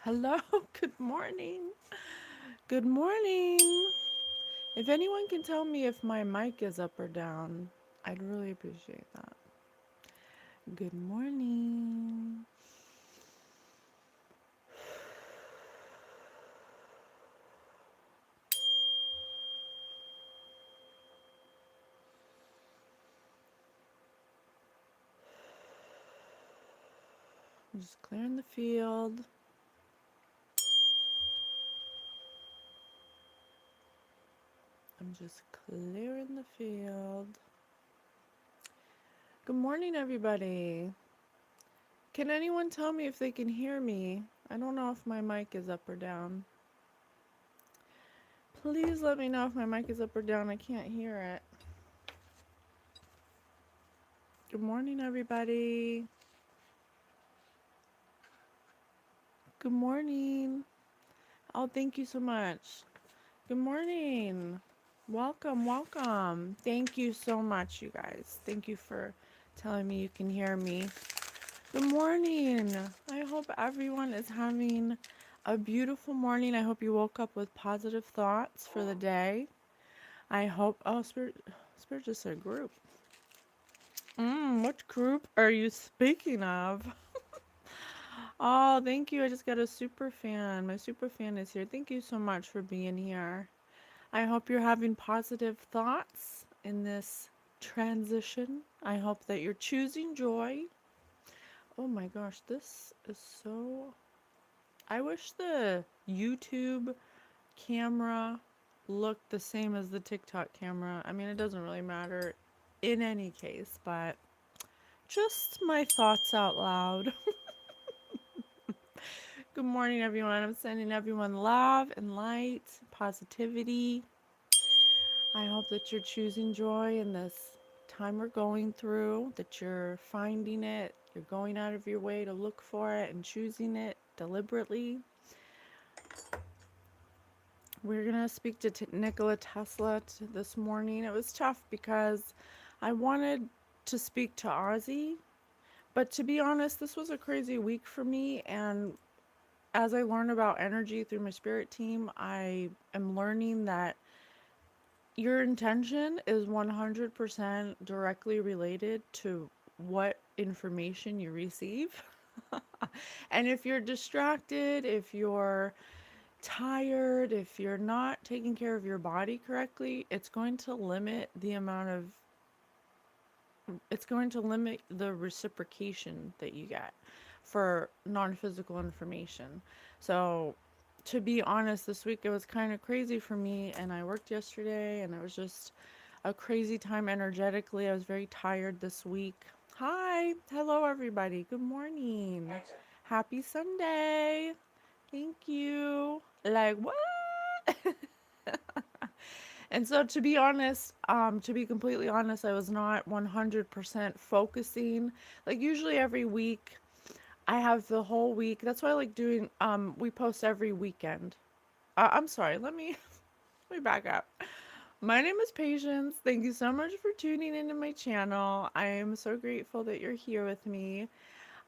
Hello, good morning. Good morning. If anyone can tell me if my mic is up or down, I'd really appreciate that. Good morning. I'm just clearing the field. I'm just clearing the field. Good morning, everybody. Can anyone tell me if they can hear me? I don't know if my mic is up or down. Please let me know if my mic is up or down. I can't hear it. Good morning, everybody. Good morning. Oh, thank you so much. Good morning. Welcome, welcome. Thank you so much, you guys. Thank you for telling me you can hear me. Good morning. I hope everyone is having a beautiful morning. I hope you woke up with positive thoughts for the day. I hope, oh, Spirit just said group. Which group are you speaking of? Oh, thank you. I just got a super fan. My super fan is here. Thank you so much for being here. I hope you're having positive thoughts in this transition. I hope that you're choosing joy. Oh my gosh, this is so. I wish the YouTube camera looked the same as the TikTok camera. I mean, it doesn't really matter in any case, but just my thoughts out loud. Good morning, everyone. I'm sending everyone love and light, positivity. I hope that you're choosing joy in this time we're going through, that you're finding it, you're going out of your way to look for it and choosing it deliberately. We're going to speak to Nikola Tesla this morning. It was tough because I wanted to speak to Ozzy, but to be honest, this was a crazy week for me. And as I learn about energy through my spirit team, I am learning that your intention is 100% directly related to what information you receive. And if you're distracted, if you're tired, if you're not taking care of your body correctly, it's going to limit the reciprocation that you get for non-physical information. So, to be honest, this week it was kind of crazy for me, and I worked yesterday, and it was just a crazy time energetically. I was very tired this week. Hi, hello everybody. Good morning. Happy Sunday. Thank you. Like what? And so to be completely honest, I was not 100% focusing. Like usually every week I have the whole week. That's why I like doing we post every weekend. I'm sorry, let me back up. My name is Patience. Thank you so much for tuning into my channel. I am so grateful that you're here with me.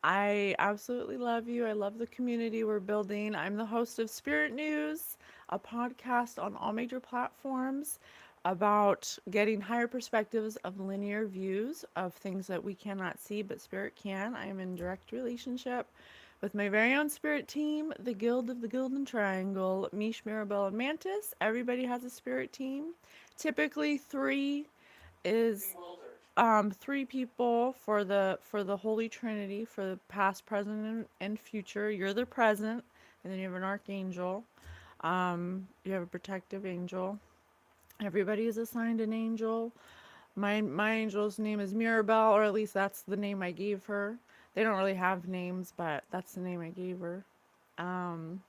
I absolutely love you. I love the community we're building. I'm the host of Spirit News, a podcast on all major platforms about getting higher perspectives of linear views of things that we cannot see but spirit can. I am in direct relationship with my very own spirit team, the Guild of the Golden Triangle, Mish, Mirabelle, and Mantis. Everybody has a spirit team. Typically three is three people for the Holy Trinity, for the past, present, and future. You're the present, and then you have an archangel. You have a protective angel. Everybody is assigned an angel. My angel's name is Mirabelle, or at least that's the name I gave her. They don't really have names, but that's the name I gave her. Um,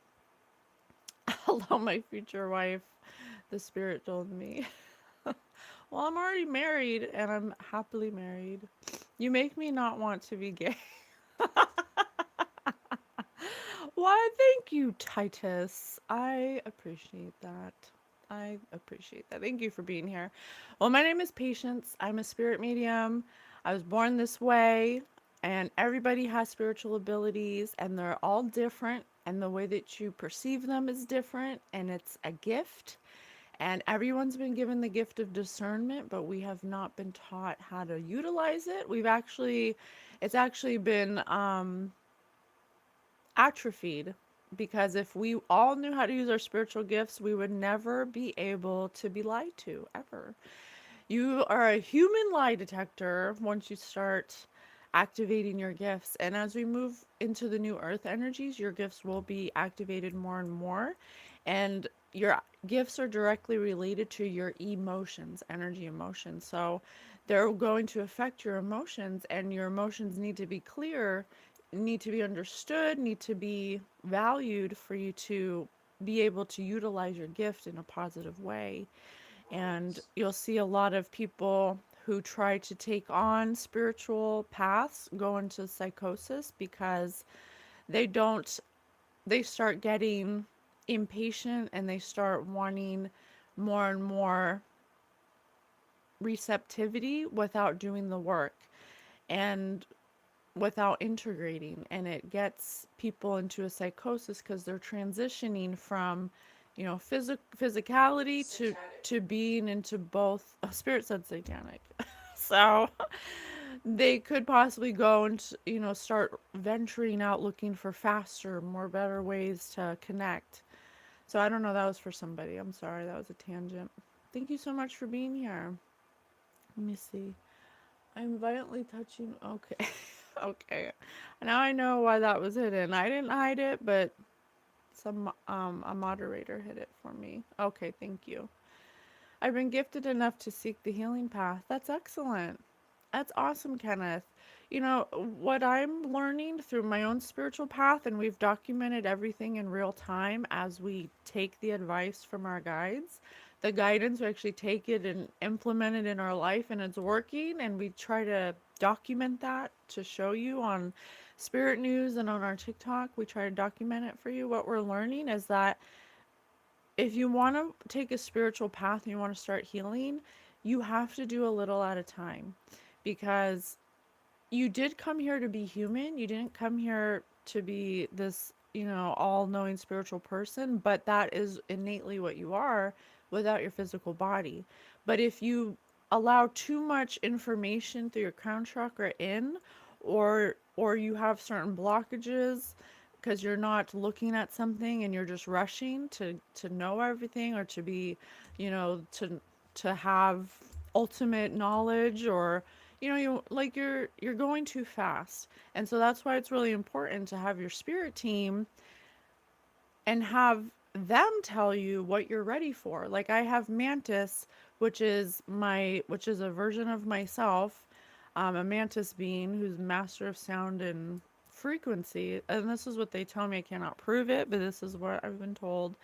Hello, my future wife. The spirit told me. Well, I'm already married, and I'm happily married. You make me not want to be gay. Why, thank you, Titus. I appreciate that. I appreciate that. Thank you for being here. Well, my name is Patience. I'm a spirit medium. I was born this way, and everybody has spiritual abilities, and they're all different. and the way that you perceive them is different, and it's a gift. And everyone's been given the gift of discernment, but we have not been taught how to utilize it. It's actually been atrophied, because if we all knew how to use our spiritual gifts, we would never be able to be lied to ever. You are a human lie detector once you start activating your gifts. And as we move into the new earth energies, your gifts will be activated more and more. And your gifts are directly related to your emotions, energy emotions. So they're going to affect your emotions, and your emotions need to be clear, need to be understood, need to be valued for you to be able to utilize your gift in a positive way. And Right. you'll see a lot of people who try to take on spiritual paths go into psychosis because they don't, they start getting impatient, and they start wanting more and more receptivity without doing the work and without integrating. And it gets people into a psychosis because they're transitioning from, physicality to Satanic. being into both. Spirit said satanic. So they could possibly go and, start venturing out looking for faster, more better ways to connect. So I don't know, that was for somebody. I'm sorry, that was a tangent. Thank you so much for being here. Let me see. I'm violently touching. Okay. Okay. Now I know why that was hidden. I didn't hide it, but a moderator hid it for me. Okay, thank you. I've been gifted enough to seek the healing path. That's excellent. That's awesome, Kenneth. You know, what I'm learning through my own spiritual path, and we've documented everything in real time as we take the advice from our guides. The guidance, we actually take it and implement it in our life, and it's working. And we try to document that to show you on Spirit News and on our TikTok. We try to document it for you. What we're learning is that if you want to take a spiritual path and you want to start healing, you have to do a little at a time, because you did come here to be human. You didn't come here to be this, all knowing spiritual person, but that is innately what you are without your physical body. But if you allow too much information through your crown chakra in, or you have certain blockages because you're not looking at something and you're just rushing to know everything, or to be, to have ultimate knowledge, or you're going too fast. And so that's why it's really important to have your spirit team and have them tell you what you're ready for. Like, I have Mantis, which is a version of myself, a Mantis being who's master of sound and frequency. And this is what they tell me. I cannot prove it, but this is what I've been told.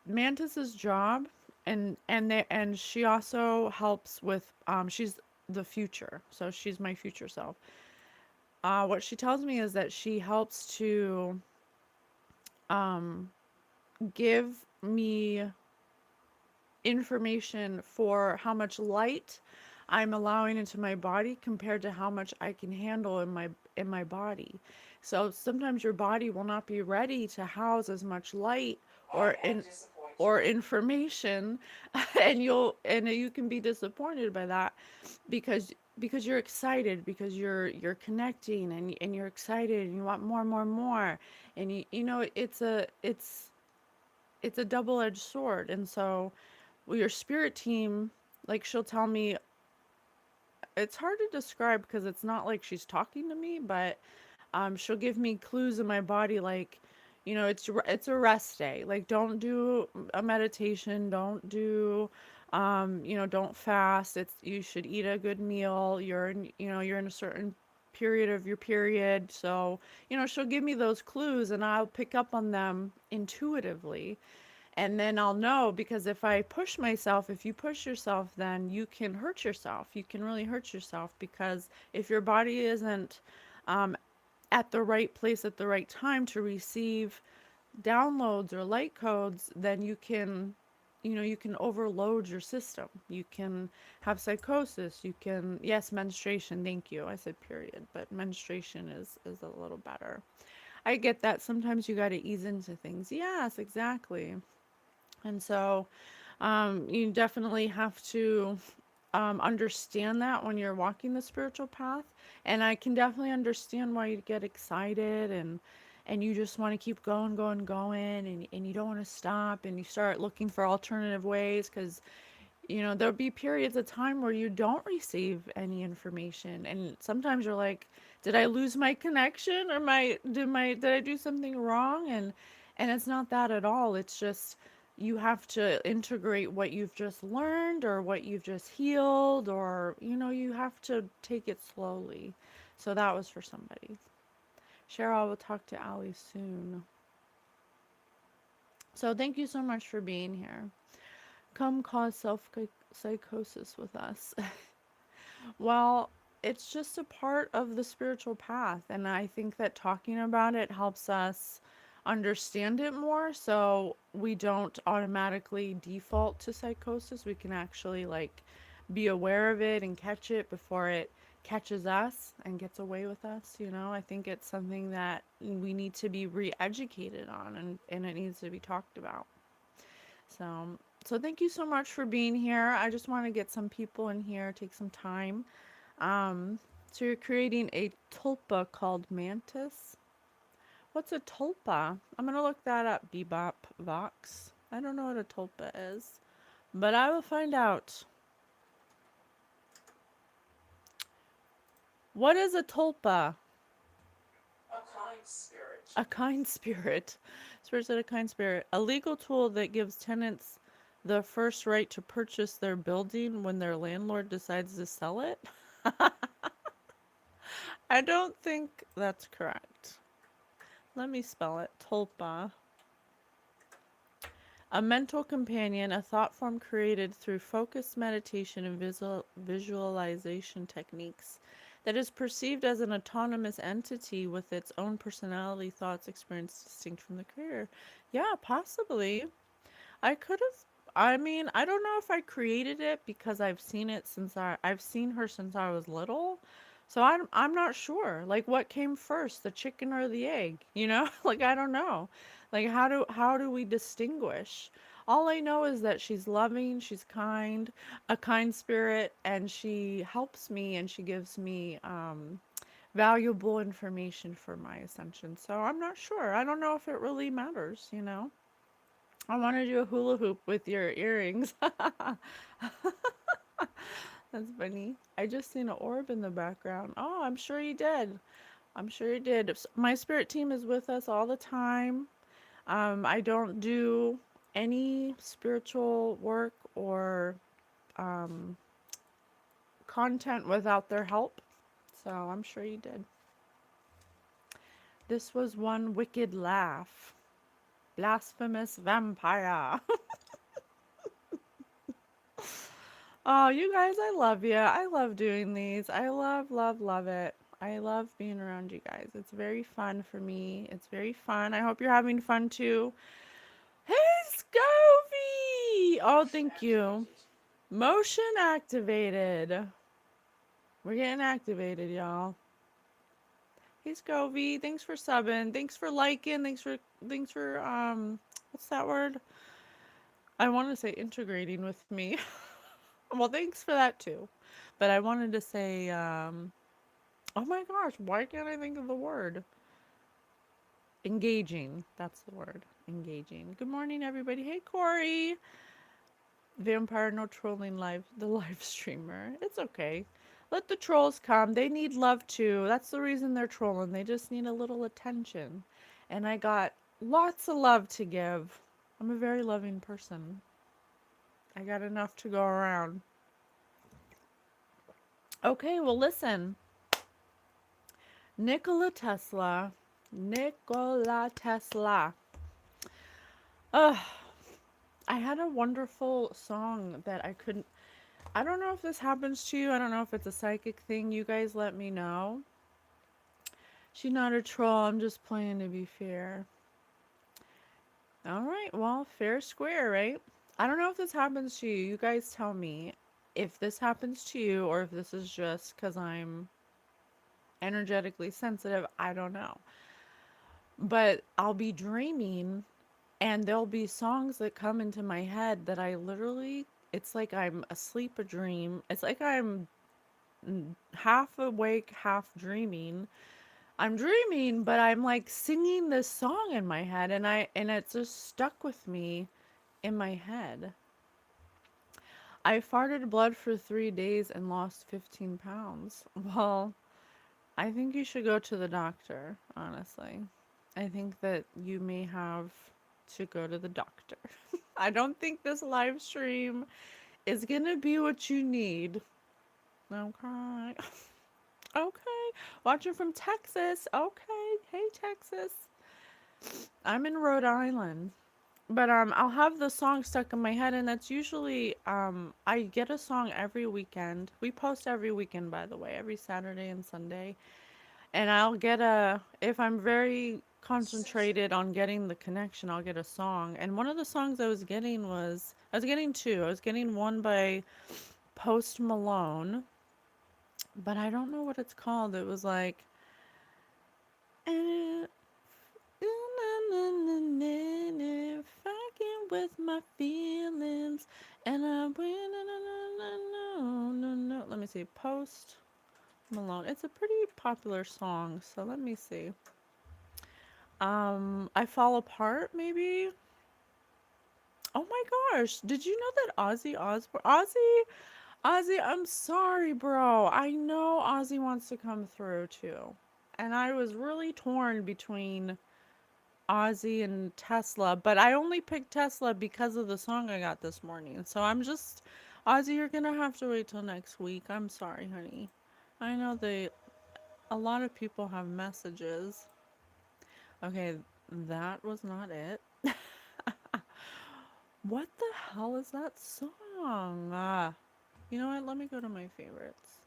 Mantis's job, and she also helps with, she's the future, so she's my future self. What she tells me is that she helps to give me information for how much light I'm allowing into my body compared to how much I can handle in my body. So sometimes your body will not be ready to house as much light or in And disappoint or you. information, and you can be disappointed by that, because you're excited, because you're connecting, and you're excited, and you want more, more, more. And it's a double-edged sword. And so, well, your spirit team, like, she'll tell me, it's hard to describe because it's not like she's talking to me, but she'll give me clues in my body, like, it's a rest day. Like, don't do a meditation, don't do, don't fast. It's You should eat a good meal. You're in a certain period of your period. So, she'll give me those clues, and I'll pick up on them intuitively. And then I'll know, because if you push yourself, then you can hurt yourself. You can really hurt yourself, because if your body isn't um, at the right place at the right time to receive downloads or light codes, then you can overload your system. You can have psychosis. You can, yes, menstruation. Thank you. I said period, but menstruation is a little better. I get that. Sometimes you got to ease into things. Yes, exactly. And so you definitely have to understand that when you're walking the spiritual path. And I can definitely understand why you get excited and you just want to keep going, going, going, and you don't want to stop, and you start looking for alternative ways because there'll be periods of time where you don't receive any information, and sometimes you're like, did I lose my connection, or did I do something wrong? And it's not that at all. It's just you have to integrate what you've just learned or what you've just healed, or you have to take it slowly. So that was for somebody. Cheryl will talk to Ali soon. So thank you so much for being here. Come cause self psychosis with us. Well, it's just a part of the spiritual path, and I think that talking about it helps us understand it more so we don't automatically default to psychosis. We can actually like be aware of it and catch it before it catches us and gets away with us. I think it's something that we need to be re-educated on, and it needs to be talked about. So thank you so much for being here. I just want to get some people in here, take some time. So you're creating a tulpa called Mantis. What's a tulpa? I'm gonna look that up, Bebop Vox. I don't know what a tulpa is, but I will find out. What is a tulpa? A kind spirit. A kind spirit. Spirit said a kind spirit. A legal tool that gives tenants the first right to purchase their building when their landlord decides to sell it. I don't think that's correct. Let me spell it. Tulpa. A mental companion, a thought form created through focused meditation and visualization techniques that is perceived as an autonomous entity with its own personality, thoughts, experience distinct from the creator. Yeah, possibly. I could have. I mean, I don't know if I created it because I've seen her since I was little. So I'm not sure. Like what came first, the chicken or the egg, you know? Like I don't know. Like how do we distinguish? All I know is that she's loving, she's kind, a kind spirit, and she helps me and she gives me valuable information for my ascension. So I'm not sure. I don't know if it really matters. I want to do a hula hoop with your earrings. That's funny. I just seen an orb in the background. Oh, I'm sure you did. I'm sure you did. My spirit team is with us all the time. I don't do any spiritual work or um, content without their help. So I'm sure you did. This was one wicked laugh. Blasphemous vampire. Oh, you guys, I love you. I love doing these. I love, love, love it. I love being around you guys. It's very fun for me. It's very fun. I hope you're having fun too. Hey, Scovy! Oh, Motion thank you. activated. Motion activated. We're getting activated, y'all. Hey, Scovy. Thanks for subbing. Thanks for liking. Thanks for what's that word? I want to say integrating with me. Well, thanks for that too. But I wanted to say, oh my gosh, why can't I think of the word? Engaging. That's the word. Engaging. Good morning, everybody. Hey, Corey. Vampire no trolling live, the live streamer. It's okay. Let the trolls come. They need love too. That's the reason they're trolling. They just need a little attention. And I got lots of love to give. I'm a very loving person. I got enough to go around. Okay, well, listen. Nikola Tesla. Nikola Tesla. Ugh. I had a wonderful song that I couldn't. I don't know if this happens to you. I don't know if it's a psychic thing. You guys let me know. She's not a troll. I'm just playing to be fair. All right. Well, fair square, right? I don't know if this happens to you. You guys tell me if this happens to you or if this is just because I'm energetically sensitive. I don't know. But I'll be dreaming and there'll be songs that come into my head that I literally, it's like I'm asleep a dream. It's like I'm half awake, half dreaming. I'm dreaming, but I'm like singing this song in my head and it's just stuck with me in my head. I farted blood for 3 days and lost 15 pounds. Well, I think you should go to the doctor, honestly. I think that you may have to go to the doctor. I don't think this live stream is gonna be what you need. Okay. Okay. Watching from Texas. Okay. Hey, Texas. I'm in Rhode Island. But I'll have the song stuck in my head, and that's usually I get a song every weekend. We post every weekend, by the way, every Saturday and Sunday. And I'll get a, if I'm very Ascension. concentrated on getting the connection, I'll get a song. And one of the songs I was getting was, I was getting two. I was getting one by Post Malone, but I don't know what it's called. It was like, eh, fucking with my feelings, and I win. No. Let me see. Post Malone. It's a pretty popular song, so let me see. I Fall Apart, maybe? Oh my gosh, did you know that Ozzy Osbourne, Ozzy, I'm sorry, bro. I know Ozzy wants to come through too. And I was really torn between Ozzy and Tesla, but I only picked Tesla because of the song I got this morning. So I'm just, Ozzy, you're gonna have to wait till next week. I'm sorry, honey. I know a lot of people have messages. Okay, that was not it. What the hell is that song? You know what? Let me go to my favorites.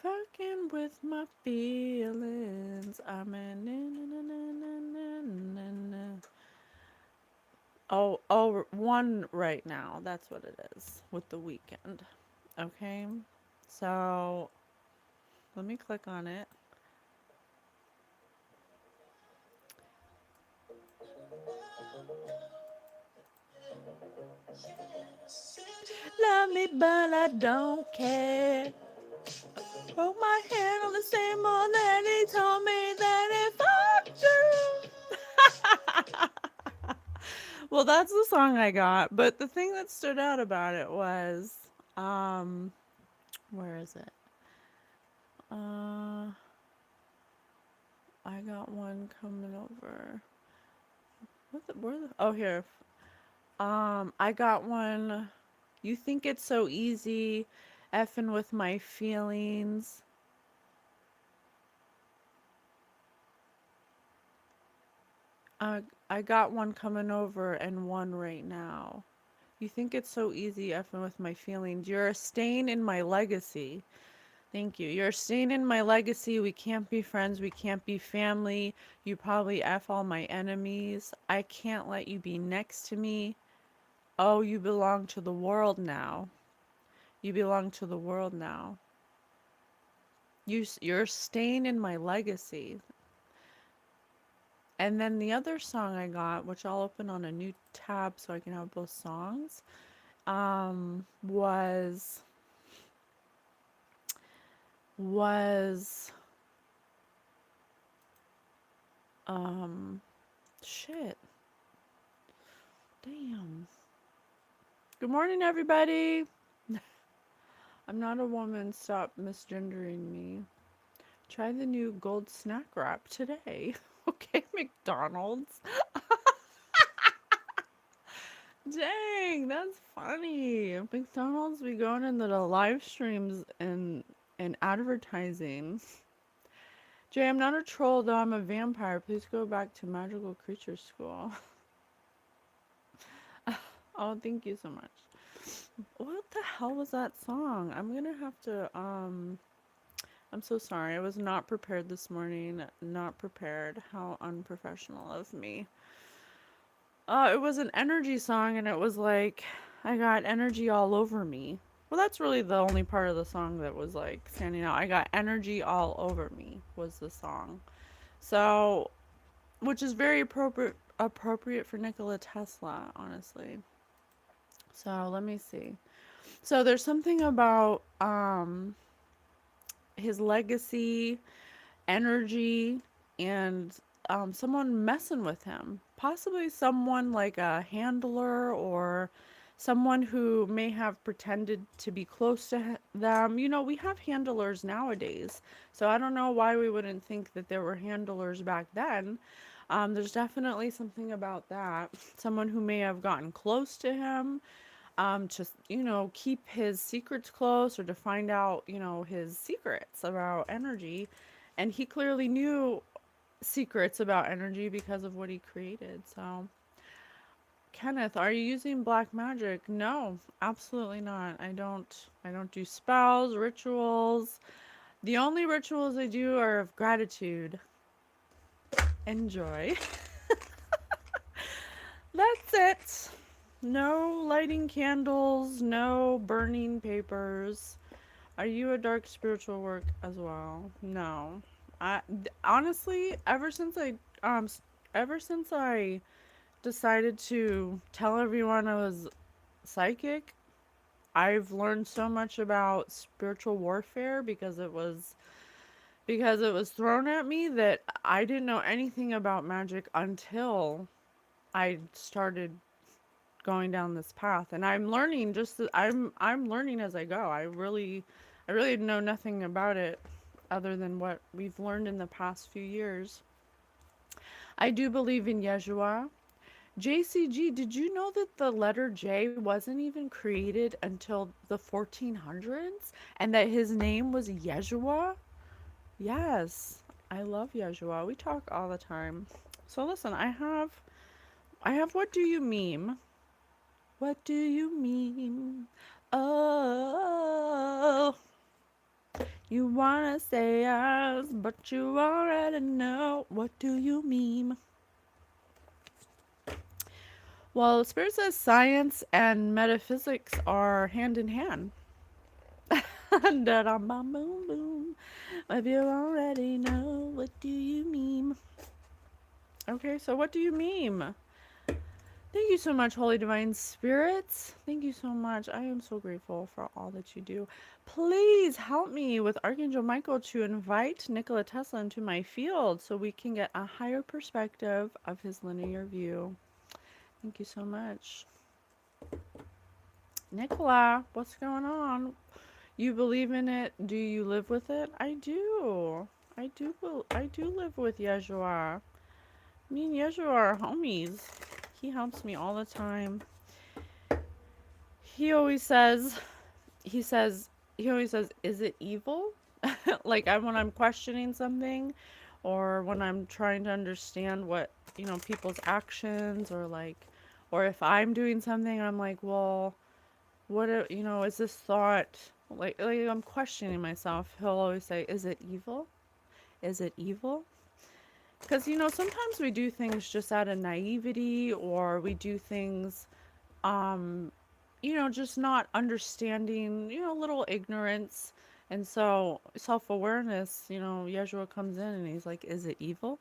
Fucking with my feelings. I'm a na. Oh, one right now. That's what it is with the weekend. Okay. So let me click on it. Love me, but I don't care. Broke my hand on the same one that he told me that if I do. Well, that's the song I got. But the thing that stood out about it was, um, where is it? Uh, I got one coming over. Oh, here. I got one. You think it's so easy, effing with my feelings. Uh, I got one coming over and one right now. You think it's so easy effing with my feelings. You're a stain in my legacy. Thank you. You're a stain in my legacy. We can't be friends. We can't be family. You probably F all my enemies. I can't let you be next to me. Oh, you belong to the world now. You belong to the world now. You're a stain in my legacy. And then the other song I got, which I'll open on a new tab so I can have both songs, was um shit. Damn. Good morning, everybody. I'm not a woman. Stop misgendering me. Try the new gold snack wrap today. Okay, McDonald's. Dang, that's funny. McDonald's be going into the live streams and advertising. Jay, I'm not a troll though. I'm a vampire. Please go back to magical creature school. Oh, thank you so much. What the hell was that song? I'm gonna have to I'm so sorry. I was not prepared this morning. Not prepared. How unprofessional of me. It was an energy song and it was like I got energy all over me. Well, that's really the only part of the song that was like standing out. I got energy all over me was the song. So, which is very appropriate for Nikola Tesla, honestly. So, let me see. So, there's something about his legacy, energy, and someone messing with him. Possibly someone like a handler or someone who may have pretended to be close to them. You know, we have handlers nowadays, so I don't know why we wouldn't think that there were handlers back then. There's definitely something about that. Someone who may have gotten close to him, to, keep his secrets close or to find out, his secrets about energy. And he clearly knew secrets about energy because of what he created. So, Kenneth, are you using black magic? No, absolutely not. I don't do spells, rituals. The only rituals I do are of gratitude. Enjoy. That's it. No lighting candles, no burning papers. Are you a dark spiritual work as well? No. Honestly, um ever since I decided to tell everyone I was psychic, I've learned so much about spiritual warfare because it was thrown at me that I didn't know anything about magic until I started going down this path, and I'm learning I'm learning as I go. I really know nothing about it other than what we've learned in the past few years. I do believe in Yeshua. JCG, did you know that the letter J wasn't even created until the 1400s and that his name was Yeshua? Yes, I love Yeshua. We talk all the time. So listen, I have what do you meme? What do you mean? Oh, you wanna say yes, but you already know. What do you mean? Well, Spirit says science and metaphysics are hand in hand. Da da bum boom boom. If you already know, what do you mean? Okay, so what do you mean? Thank you so much, Holy Divine Spirits. Thank you so much. I am so grateful for all that you do. Please help me with Archangel Michael to invite Nikola Tesla into my field so we can get a higher perspective of his linear view. Thank you so much. Nikola, what's going on? You believe in it? Do you live with it? I do. I do live with Yeshua. Me and Yeshua are homies. He helps me all the time. He always says, he says, he always says, is it evil? Like when I'm questioning something or when I'm trying to understand what, people's actions or if I'm doing something, I'm like, well, is this thought, like I'm questioning myself. He'll always say, is it evil? Is it evil? Because, sometimes we do things just out of naivety or we do things, um, just not understanding, little ignorance. And so self-awareness, Yeshua comes in and he's like, is it evil?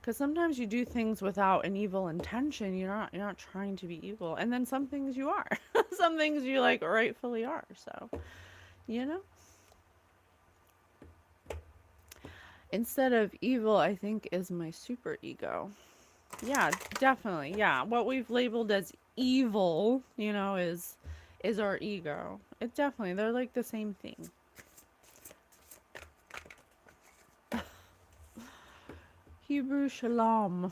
Because sometimes you do things without an evil intention. You're not trying to be evil. And then some things you are. Some things you like rightfully are. So, you know, instead of evil, I think is my super ego. Yeah, definitely. Yeah, what we've labeled as evil, is our ego. It definitely, they're like the same thing. Hebrew Shalom.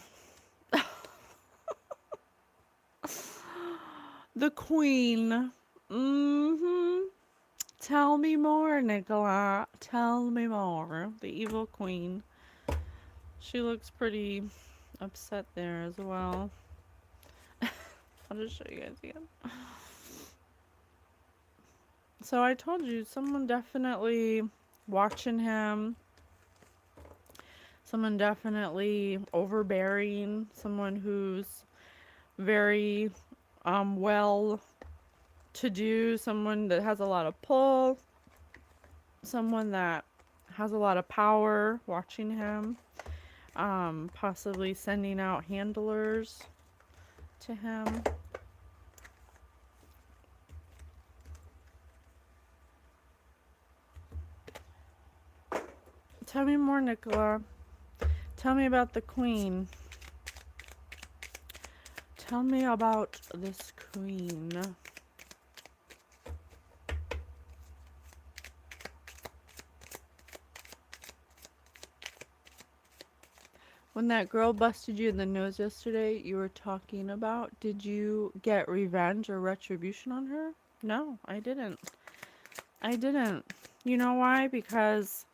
The queen. Mm-hmm. Tell me more, Nicola. Tell me more. The evil queen. She looks pretty upset there as well. I'll just show you guys again. So I told you, someone definitely watching him. Someone definitely overbearing. Someone who's very well to do, someone that has a lot of pull, someone that has a lot of power watching him, possibly sending out handlers to him. Tell me more, Nikola. Tell me about the queen. Tell me about this queen. When that girl busted you in the nose yesterday, you were talking about, did you get revenge or retribution on her? No, I didn't. I didn't. You know why? Because,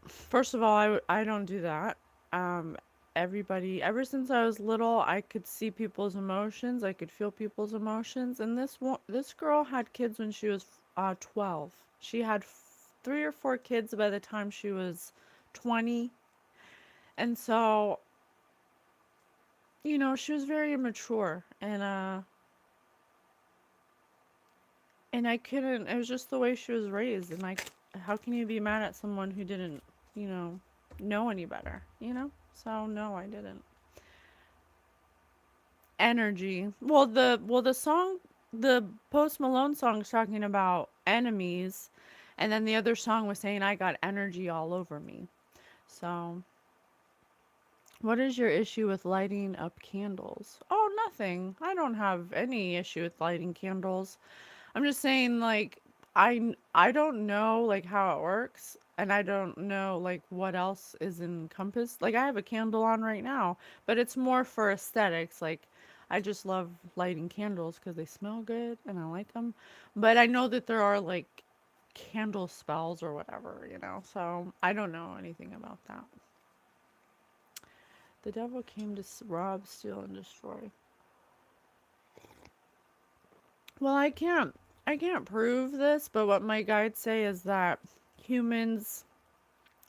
first of all, I don't do that. Um, Everybody, ever since I was little, I could see people's emotions. I could feel people's emotions. And this girl had kids when she was 12. She had 3 or 4 kids by the time she was 20. And so, she was very immature, and I couldn't, it was just the way she was raised, and how can you be mad at someone who didn't, you know, know any better, So no, I didn't. Energy. Well, the song, the Post Malone song is talking about enemies, and then the other song was saying I got energy all over me. So, what is your issue with lighting up candles? Oh, nothing. I don't have any issue with lighting candles. I'm just saying, like, I don't know, like, how it works, and I don't know, like, what else is encompassed. Like, I have a candle on right now, but it's more for aesthetics. Like, I just love lighting candles because they smell good and I like them. But I know that there are, like, candle spells or whatever. So I don't know anything about that. The devil came to rob, steal, and destroy. Well, I can't prove this, but what my guides say is that humans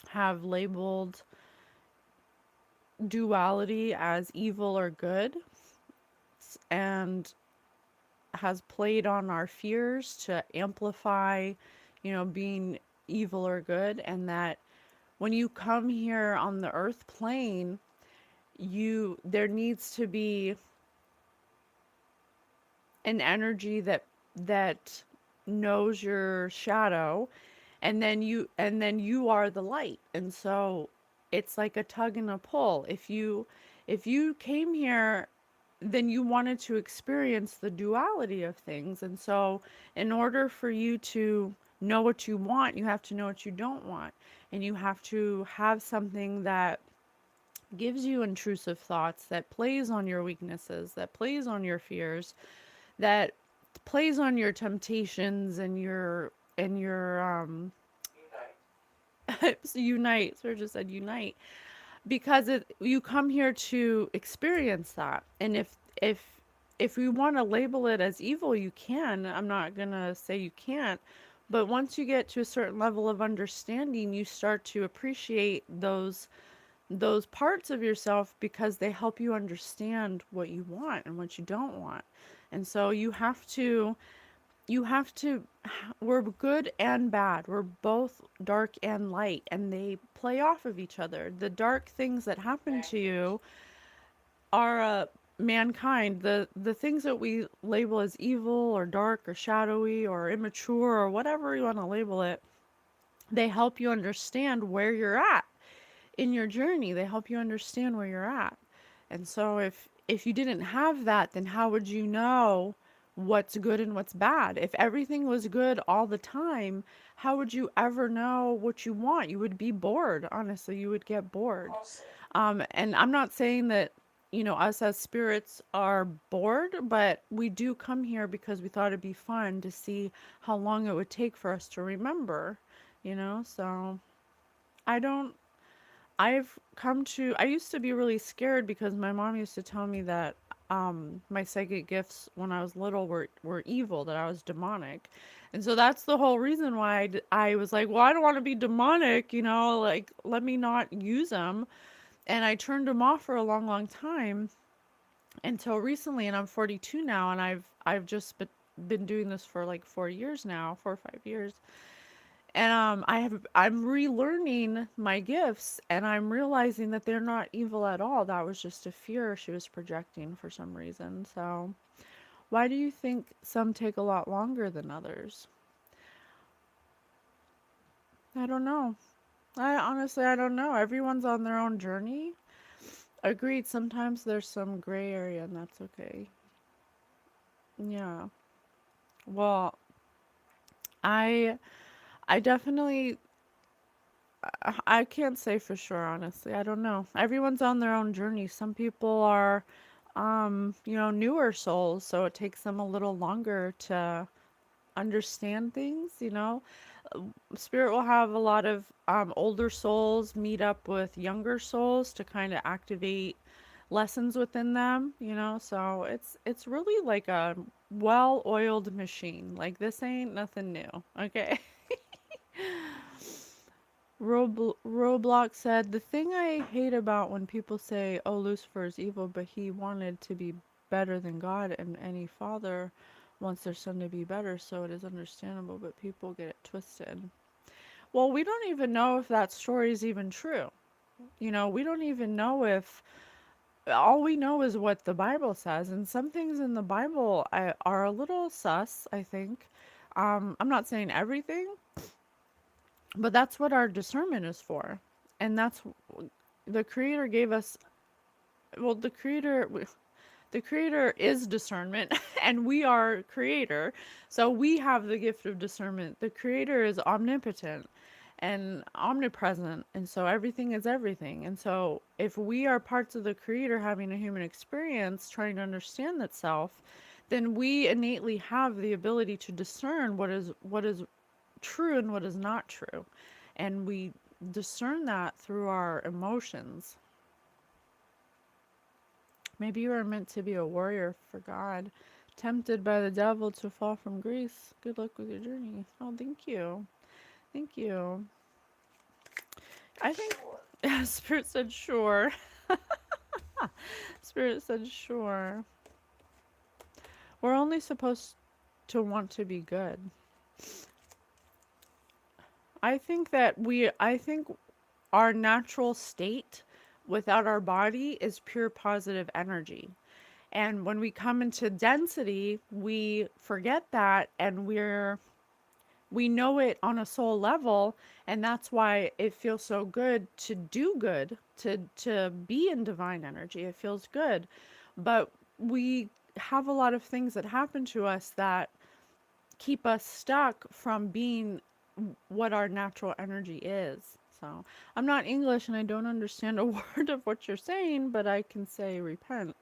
have labeled duality as evil or good, and has played on our fears to amplify, being evil or good, and that when you come here on the earth plane, there needs to be an energy that knows your shadow, and then you are the light. And so it's like a tug and a pull. If you came here, then you wanted to experience the duality of things. And so in order for you to know what you want, you have to know what you don't want, and you have to have something that gives you intrusive thoughts, that plays on your weaknesses, that plays on your fears, that plays on your temptations and your Unite. unite. Sir just said unite, because you come here to experience that. And if we want to label it as evil, you can. I'm not gonna say you can't, but once you get to a certain level of understanding, you start to appreciate those parts of yourself, because they help you understand what you want and what you don't want. And so you have to we're good and bad. We're both dark and light, and they play off of each other. The dark things that happen to you are mankind. The things that we label as evil or dark or shadowy or immature or whatever you want to label it, they help you understand where you're at in your journey. They help you understand where you're at. And so if you didn't have that, then how would you know what's good and what's bad? If everything was good all the time, how would you ever know what you want? You would be bored. Honestly, you would get bored. Also, And I'm not saying that, us as spirits are bored, but we do come here because we thought it'd be fun to see how long it would take for us to remember. So I don't I used to be really scared because my mom used to tell me that my psychic gifts when I was little were evil, that I was demonic. And so that's the whole reason why I was like, well, I don't want to be demonic, like, let me not use them. And I turned them off for a long, long time until recently, and I'm 42 now, and I've just been doing this for like 4 years now, 4 or 5 years. And I'm relearning my gifts, and I'm realizing that they're not evil at all. That was just a fear she was projecting for some reason. So, why do you think some take a lot longer than others? I don't know. I honestly, I don't know. Everyone's on their own journey. Agreed. Sometimes there's some gray area, and that's okay. Yeah. Well, I I definitely I can't say for sure, honestly. I don't know. Everyone's on their own journey. Some people are newer souls, so it takes them a little longer to understand things. Spirit will have a lot of older souls meet up with younger souls to kind of activate lessons within them. So it's really like a well-oiled machine. Like this ain't nothing new, okay? Roblox said, the thing I hate about when people say, oh, Lucifer is evil, but he wanted to be better than God, and any father wants their son to be better, so it is understandable, but people get it twisted. Well, we don't even know if that story is even true. We don't even know if all we know is what the Bible says, and some things in the Bible are a little sus, I think. I'm not saying everything, but that's what our discernment is for. And that's the creator gave us, well, the creator is discernment and we are creator. So we have the gift of discernment. The creator is omnipotent and omnipresent, and so everything is everything. And so if we are parts of the creator having a human experience trying to understand that self, then we innately have the ability to discern what is true and what is not true. And we discern that through our emotions. Maybe you are meant to be a warrior for God, tempted by the devil to fall from grace. Good luck with your journey. Oh, thank you. Thank you. I think Sure. Spirit said sure. Spirit said sure. We're only supposed to want to be good. I think our natural state without our body is pure positive energy. And when we come into density, we forget that, and we know it on a soul level, and that's why it feels so good to do good, to be in divine energy. It feels good. But we have a lot of things that happen to us that keep us stuck from being what our natural energy is. So, I'm not English and I don't understand a word of what you're saying, but I can say repent.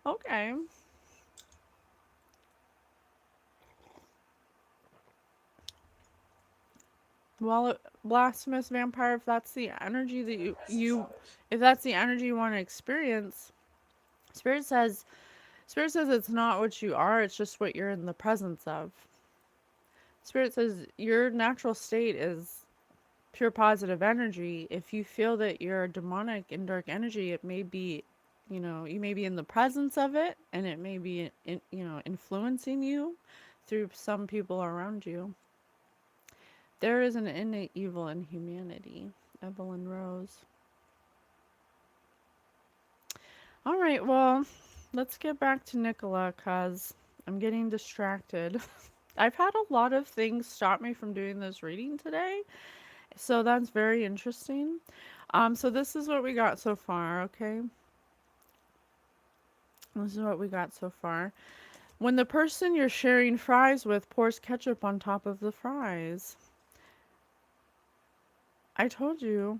Okay. Well, blasphemous vampire, if that's the energy that if that's the energy you want to experience, spirit says spirit says it's not what you are, it's just what you're in the presence of. Spirit says your natural state is pure positive energy. If you feel that you're demonic and dark energy, it may be, you may be in the presence of it, and it may be influencing you through some people around you. There is an innate evil in humanity. Evelyn Rose. All right, well, let's get back to Nikola because I'm getting distracted. I've had a lot of things stop me from doing this reading today, so that's very interesting. So this is what we got so far, okay? This is what we got so far. When the person you're sharing fries with pours ketchup on top of the fries. I told you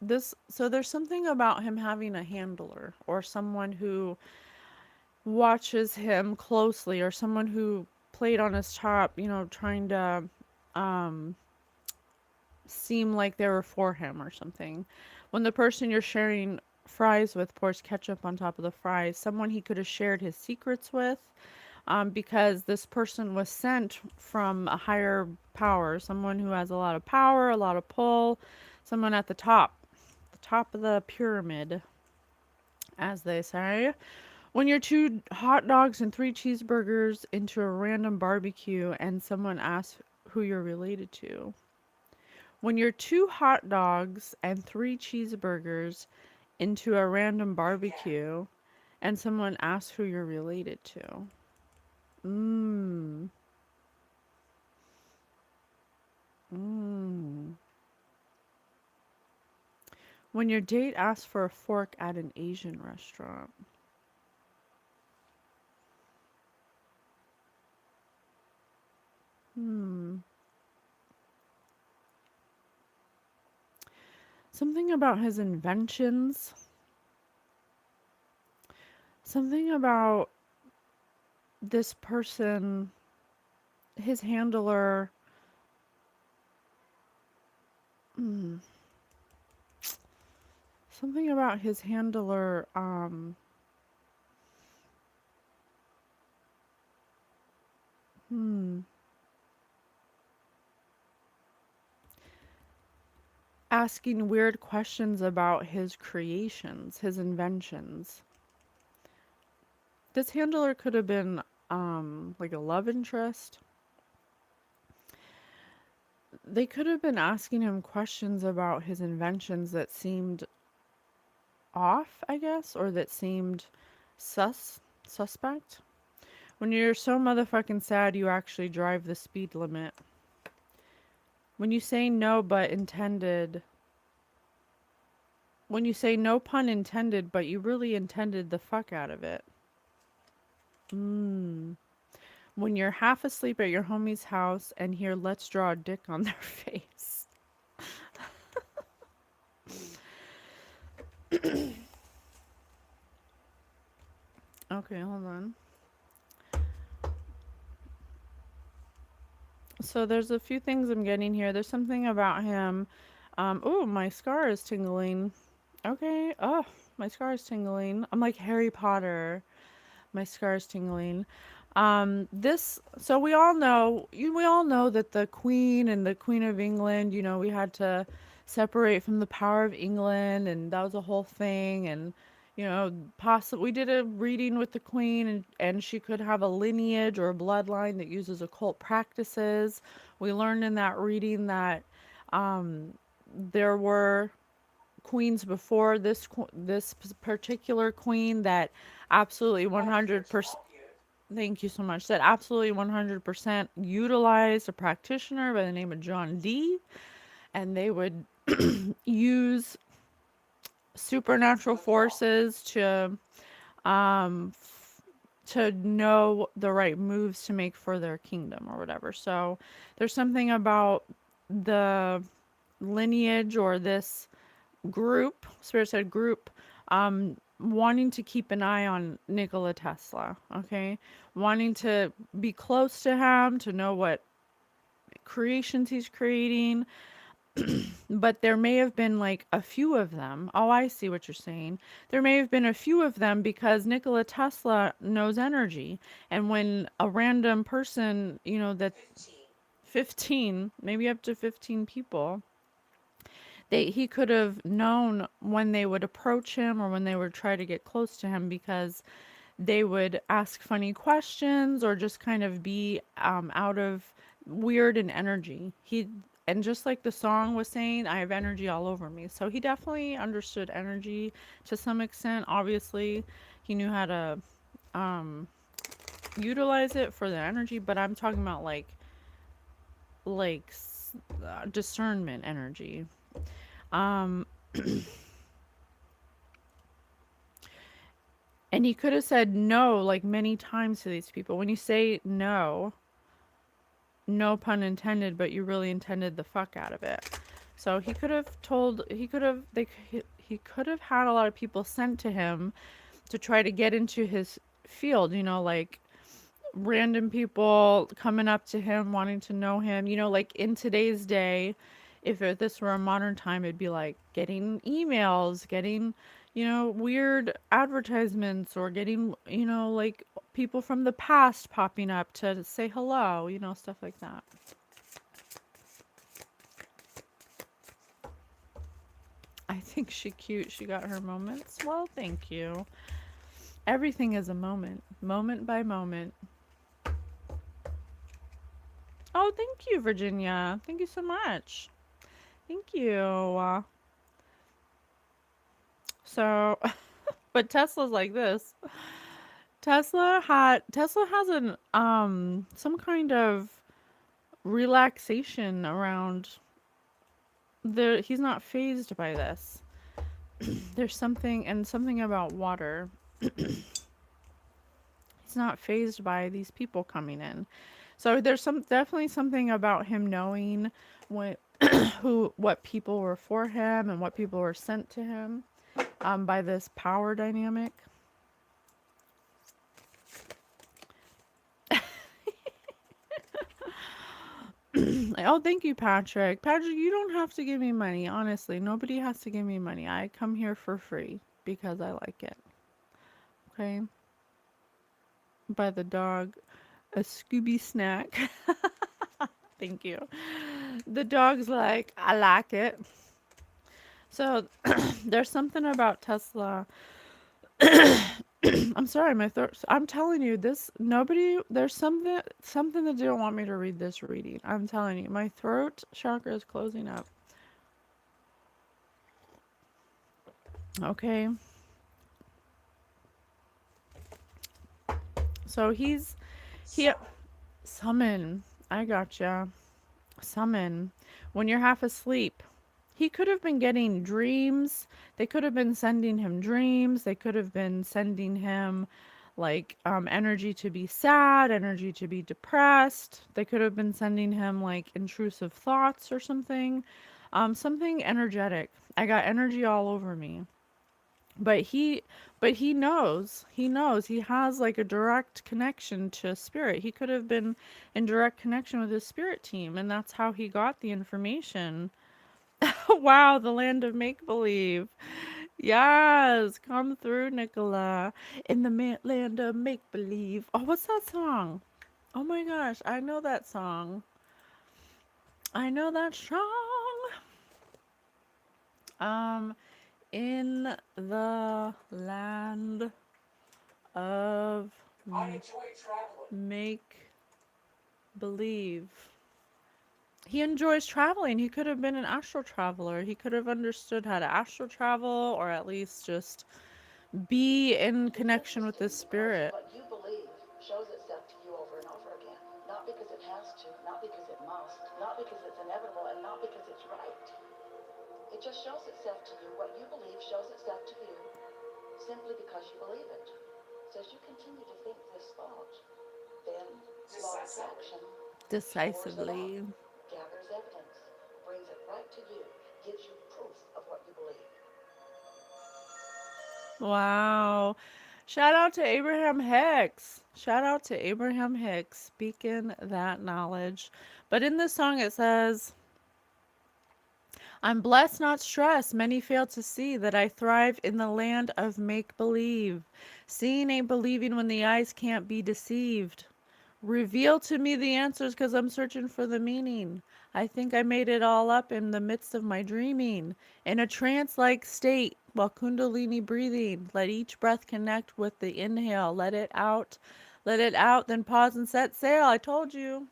this, so there's something about him having a handler or someone who watches him closely, or someone who played on his top, trying to um seem like they were for him or something. When the person you're sharing fries with pours ketchup on top of the fries, someone he could have shared his secrets with, because this person was sent from a higher power, someone who has a lot of power, a lot of pull, someone at the top of the pyramid. as they say. When you're two hot dogs and three cheeseburgers into a random barbecue and someone asks who you're related to. When you're two hot dogs and three cheeseburgers into a random Again. barbecue and someone asks who you're related to. Mmm. Mmm. When your date asks for a fork at an Asian restaurant. Hmm. Something about his inventions. Something about this person, his handler. Hmm. Something about his handler. Hmm. Asking weird questions about his creations, his inventions. This handler could have been like a love interest. They could have been asking him questions about his inventions that seemed off, I guess, or that seemed suspect. When you're so motherfucking sad, you actually drive the speed limit. When you say no but intended, when you say no pun intended, but you really intended the fuck out of it. Mmm. When you're half asleep at your homie's house and hear let's draw a dick on their face. Okay, hold on. So there's a few things I'm getting here. There's something about him. Oh, my scar is tingling. Okay. Oh, my scar is tingling. I'm like Harry Potter. My scar is tingling. So we all know that the Queen and the Queen of England, we had to separate from the power of England, and that was a whole thing. And, possibly we did a reading with the Queen, and she could have a lineage or a bloodline that uses occult practices. We learned in that reading that um, there were queens before this particular queen that absolutely I'm here to 100%. help you. Thank you so much. That absolutely 100% utilized a practitioner by the name of John Dee, and they would use supernatural forces um to know the right moves to make for their kingdom or whatever. So there's something about the lineage or this group, Spirit said group, wanting to keep an eye on Nikola Tesla, okay? Wanting to be close to him, to know what creations he's creating. But there may have been like a few of them. Oh, I see what you're saying. There may have been a few of them because Nikola Tesla knows energy. And when a random person, that 15. 15, maybe up to 15 people, he could have known when they would approach him or when they would try to get close to him because they would ask funny questions or just kind of be out of weird and energy. And just like the song was saying, I have energy all over me. So he definitely understood energy to some extent. Obviously, he knew how to um, utilize it for the energy, but I'm talking about like discernment energy. Um, And he could have said no like many times to these people. When you say no, no pun intended, but you really intended the fuck out of it. So he could have had a lot of people sent to him to try to get into his field, like random people coming up to him wanting to know him, like in today's day, if this were a modern time, it'd be like getting emails, getting weird advertisements, or getting like people from the past popping up to say hello, stuff like that. I thinks she cute. She got her moments. Well, thank you. Everything is a moment, moment by moment. Oh, thank you, Virginia. Thank you so much. Thank you. So, but Tesla's like this. Tesla has an some kind of relaxation around the he's not phased by this. There's something about water. He's not phased by these people coming in. So there's definitely something about him knowing what what people were for him and what people were sent to him by this power dynamic. Oh, thank you, Patrick. Patrick, you don't have to give me money. Honestly, nobody has to give me money. I come here for free because I like it. Okay? Buy the dog a Scooby snack. Thank you. The dog's like, I like it. So there's something about Tesla. I'm sorry, my throat. I'm telling you, this nobody. There's something that didn't want me to read this reading. I'm telling you, my throat chakra is closing up. Okay. So he Summon. summon. I gotcha. Summon. When you're half asleep. He could have been getting dreams. They could have been sending him dreams. They could have been sending him like energy to be sad, energy to be depressed. They could have been sending him like intrusive thoughts or something. Something energetic. I got energy all over me. But he knows. He knows. He has like a direct connection to spirit. He could have been in direct connection with his spirit team, and that's how he got the information. Wow, the land of make believe. Yes, come through, Nikola. In the land of make believe. Oh, what's that song? Oh my gosh, I know that song. I know that song. Um, in the land of I enjoy traveling. make believe. He enjoys traveling. He could have been an astral traveler. He could have understood how to astral travel or at least just be in connection with his spirit. What you believe shows itself to you over and over again. Not because it has to, not because it must, not because it's inevitable, and not because it's right. It just shows itself to you. What you believe shows itself to you simply because you believe it. So as you continue to think this thought, then law of attraction Decisively. gathers evidence, brings it right to you, gives you proof of what you believe. Wow. Shout out to Abraham Hicks. Shout out to Abraham Hicks speaking that knowledge. But in this song it says, I'm blessed, not stressed. Many fail to see that I thrive in the land of make believe. Seeing ain't believing when the eyes can't be deceived. Reveal to me the answers because I'm searching for the meaning. I think I made it all up in the midst of my dreaming. In a trance like state while Kundalini breathing. Let each breath connect with the inhale. Let it out. Let it out, then pause and set sail. I told you.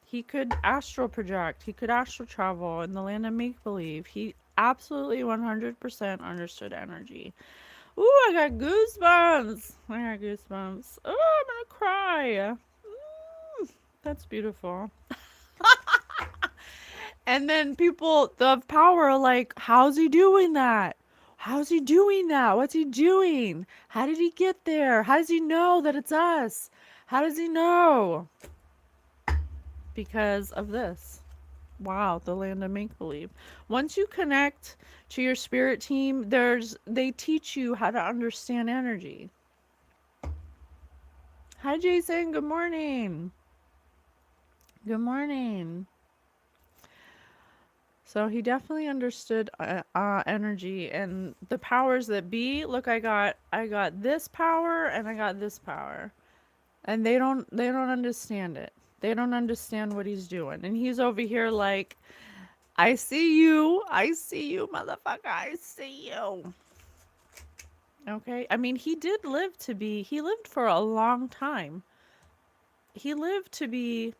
He could astral project. He could astral travel in the land of make believe. He absolutely 100% understood energy. Ooh, I got goosebumps. I got goosebumps. Oh, I'm gonna cry. That's beautiful. And then people of power are like, how's he doing that? How's he doing that? What's he doing? How did he get there? How does he know that it's us? How does he know? Because of this. Wow, the land of make believe. Once you connect to your spirit team, they teach you how to understand energy. Hi Jason, good morning. Good morning. So he definitely understood energy and the powers that be. Look, I got this power and I got this power. And they don't understand it. They don't understand what he's doing. And he's over here like I see you. I see you, motherfucker. I see you. Okay. I mean, he lived for a long time. He lived to be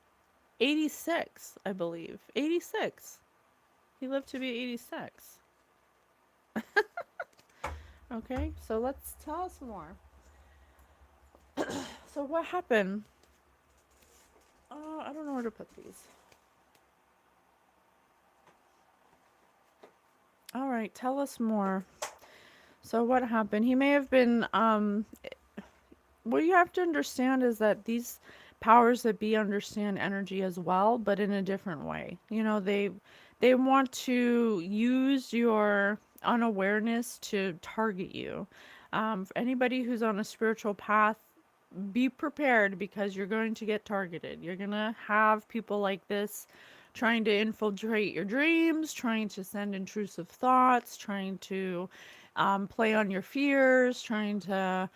86, I believe. 86. He lived to be 86. Okay. So let's tell us more. So what happened? I don't know where to put these. All right, tell us more. So what happened? He may have been what you have to understand is that these powers that be understand energy as well, but in a different way. You know, they want to use your unawareness to target you. For anybody who's on a spiritual path, be prepared because you're going to get targeted. You're going to have people like this trying to infiltrate your dreams, trying to send intrusive thoughts, trying to play on your fears, trying to,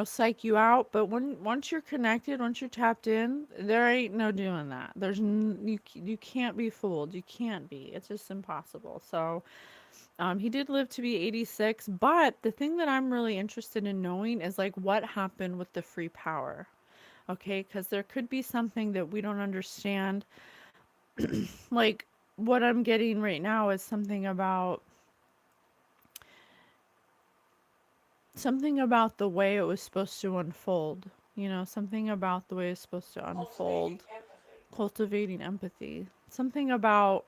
psych you out. But once you're connected, once you're tapped in, there ain't no doing that. You can't be fooled. You can't be. It's just impossible. So, he did live to be 86, but the thing that I'm really interested in knowing is like what happened with the free power. Okay, because there could be something that we don't understand. Like what I'm getting right now is something about the way it was supposed to unfold. Something about the way it's supposed to unfold. Cultivating empathy. Something about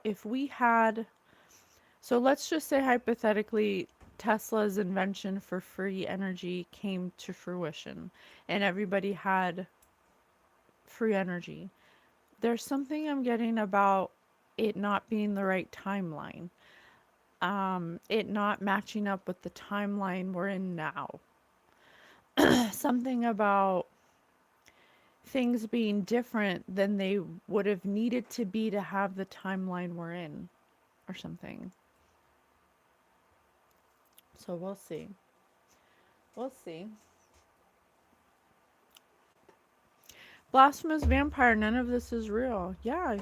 if we had. So let's just say hypothetically, Tesla's invention for free energy came to fruition and everybody had free energy. There's something I'm getting about it not being the right timeline. It not matching up with the timeline we're in now. Something about things being different than they would have needed to be to have the timeline we're in, or something. So we'll see. We'll see. Blasphemous vampire, none of this is real. Yeah.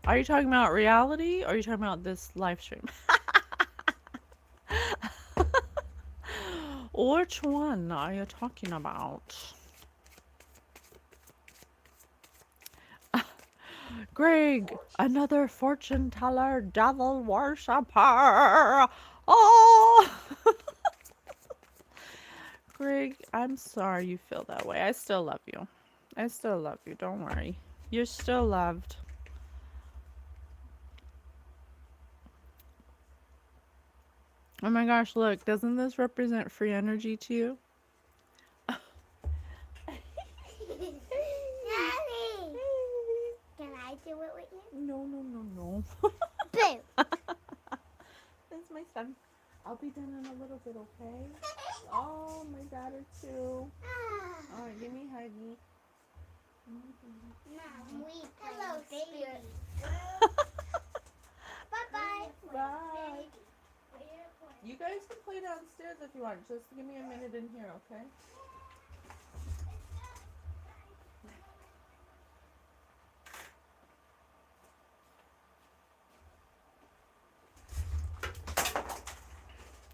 Are you talking about reality or are you talking about this live stream? Which one are you talking about? Greg, another fortune teller, devil worshipper. Oh! Greg, I'm sorry you feel that way. I still love you. I still love you. Don't worry. You're still loved. Oh my gosh, look. Doesn't this represent free energy to you? Daddy, can I do it with you? No, no, no, no. Boo. That's my son. I'll be done in a little bit, okay? Oh, my daughter too. Alright, give me a huggy. Mom, we hello, Spirit. Bye-bye. Bye. You guys can play downstairs if you want. Just give me a minute in here, okay?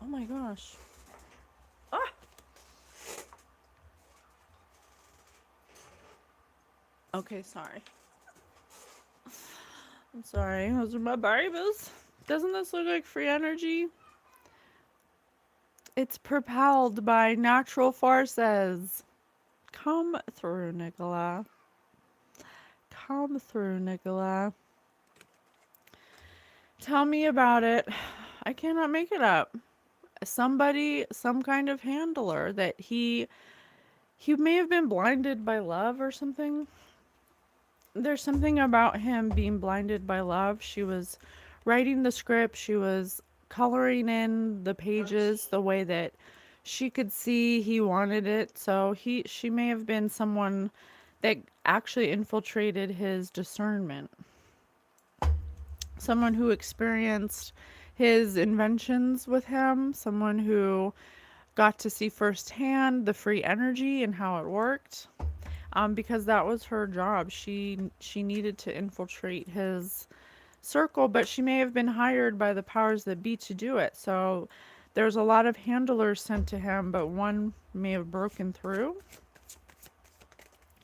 Oh my gosh. Ah! Okay, sorry. I'm sorry. Those are my babies. Doesn't this look like free energy? It's propelled by natural forces. Come through, Nikola. Come through, Nikola. Tell me about it. I cannot make it up. Somebody, some kind of handler that he may have been blinded by love or something. There's something about him being blinded by love. She was writing the script, she was coloring in the pages the way that she could see he wanted it. So she may have been someone that actually infiltrated his discernment. Someone who experienced his inventions with him, someone who got to see firsthand the free energy and how it worked. because that was her job. She needed to infiltrate his circle, but she may have been hired by the powers that be to do it. So there's a lot of handlers sent to him, but one may have broken through.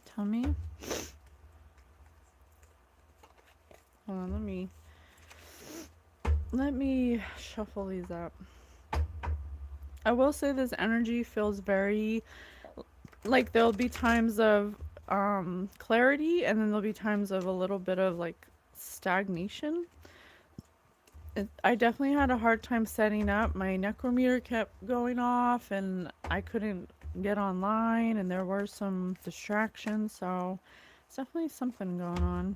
Tell me. Hold on, let me shuffle these up. I will say this energy feels very like there'll be times of clarity, and then there'll be times of a little bit of like stagnation. I definitely had a hard time setting up. My necrometer kept going off and I couldn't get online, and there were some distractions, so it's definitely something going on.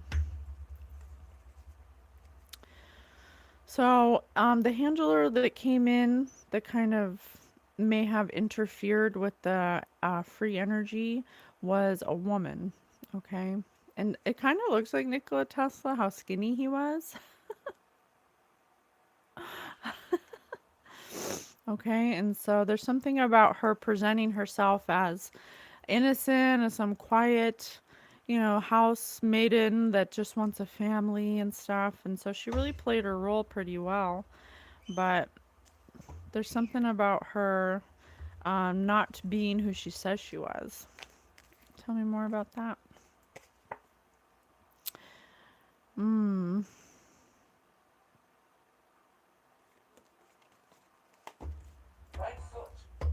So the handler that came in that kind of may have interfered with the free energy was a woman. Okay. And it kind of looks like Nikola Tesla, how skinny he was. Okay. And so there's something about her presenting herself as innocent, as some quiet, house maiden that just wants a family and stuff. And so she really played her role pretty well. But there's something about her not being who she says she was. Tell me more about that. Right foot.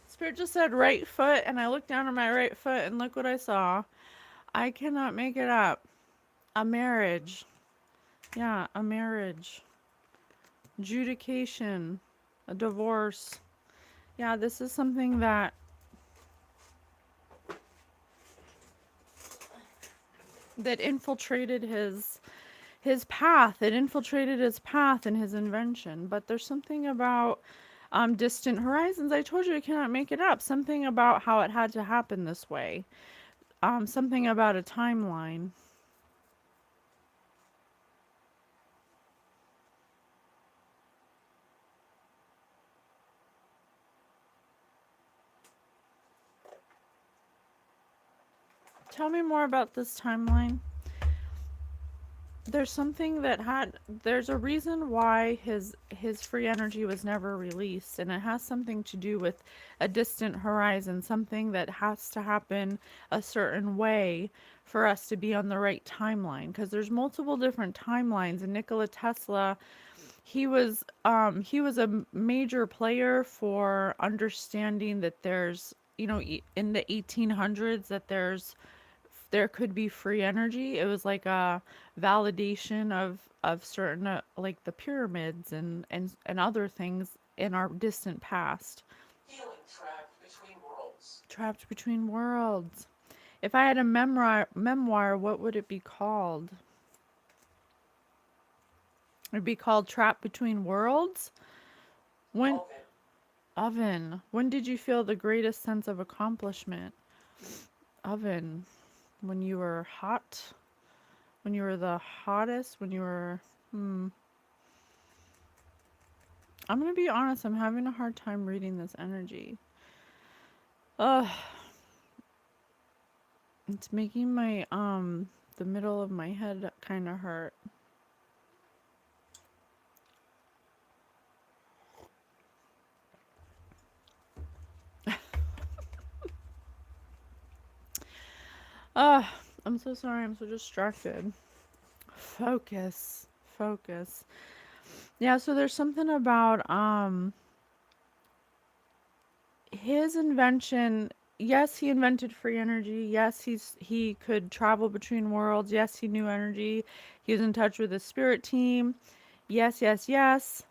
Spirit just said right foot, and I looked down at my right foot, and look what I saw. I cannot make it up. A marriage. Yeah, a marriage. Adjudication. A divorce. Yeah, this is something that infiltrated his path. It infiltrated his path and his invention. But there's something about distant horizons. I told you I cannot make it up. Something about how it had to happen this way. Something about a timeline. Tell me more about this timeline. There's something there's a reason why his free energy was never released, and it has something to do with a distant horizon, something that has to happen a certain way for us to be on the right timeline, because there's multiple different timelines. And Nikola Tesla, he was a major player for understanding that there's, in the 1800s, that there could be free energy. It was like a validation of certain like the pyramids and other things in our distant past. Healing trapped between worlds. Trapped between worlds. If I had a memoir, what would it be called? It'd be called Trapped Between Worlds. When Oven. When did you feel the greatest sense of accomplishment? Oven. When you were hot? When you were the hottest? When you were... I'm going to be honest, I'm having a hard time reading this energy. It's making my, the middle of my head kind of hurt. I'm so sorry, I'm so distracted. Focus. Yeah, so there's something about his invention. Yes, he invented free energy. Yes, he could travel between worlds. Yes, he knew energy. He was in touch with his spirit team. Yes.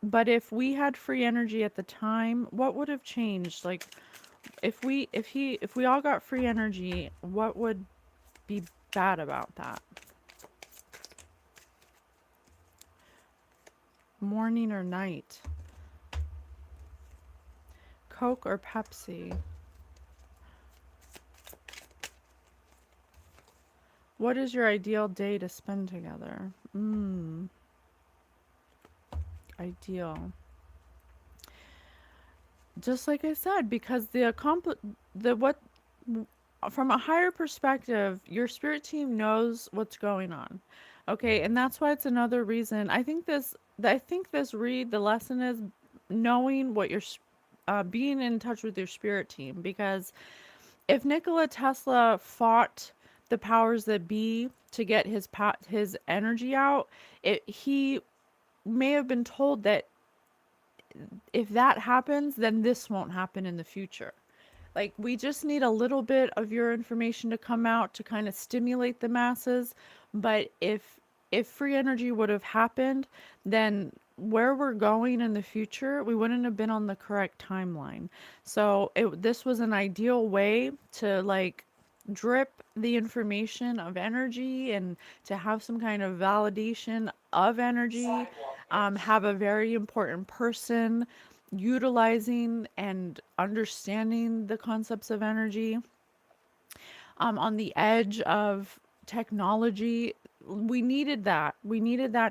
But if we had free energy at the time, what would have changed? Like if we all got free energy, what would be bad about that? Morning or night? Coke or Pepsi? What is your ideal day to spend together? Ideal. just like I said, because the what from a higher perspective, your spirit team knows what's going on. Okay, and that's why it's another reason. I think this read the lesson is knowing what being in touch with your spirit team, because if Nikola Tesla fought the powers that be to get his energy out, he may have been told that if that happens, then this won't happen in the future. Like, we just need a little bit of your information to come out to kind of stimulate the masses. But if free energy would have happened, then where we're going in the future, we wouldn't have been on the correct timeline. So this was an ideal way to like drip the information of energy and to have some kind of validation of energy, Sidewalk have a very important person utilizing and understanding the concepts of energy, on the edge of technology. We needed that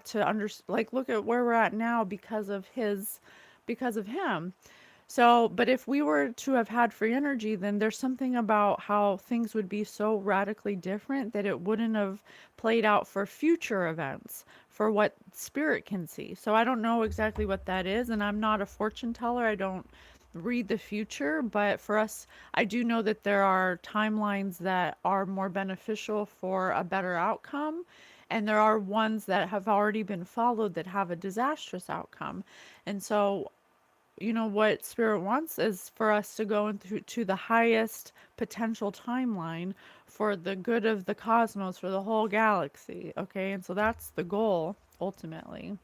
to like look at where we're at now because of him. So, but if we were to have had free energy, then there's something about how things would be so radically different that it wouldn't have played out for future events, for what spirit can see. So I don't know exactly what that is, and I'm not a fortune teller. I don't read the future, but for us, I do know that there are timelines that are more beneficial for a better outcome, and there are ones that have already been followed that have a disastrous outcome. And so what spirit wants is for us to go into to the highest potential timeline for the good of the cosmos, for the whole galaxy. Okay, and so that's the goal ultimately.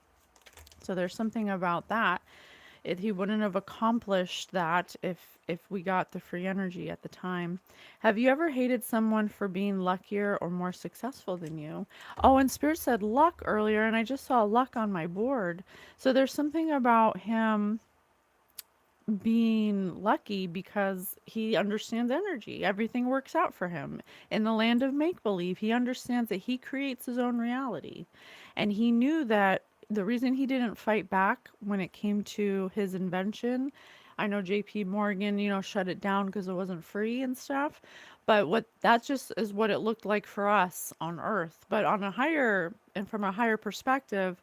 So there's something about that. He wouldn't have accomplished that if we got the free energy at the time. Have you ever hated someone for being luckier or more successful than you? Oh, and spirit said luck earlier, and I just saw luck on my board. So there's something about him being lucky because he understands energy. Everything works out for him. In the land of make believe, he understands that he creates his own reality. And he knew that the reason he didn't fight back when it came to his invention, I know JP Morgan, shut it down because it wasn't free and stuff. But what that just is what it looked like for us on Earth. But on a higher and from a higher perspective,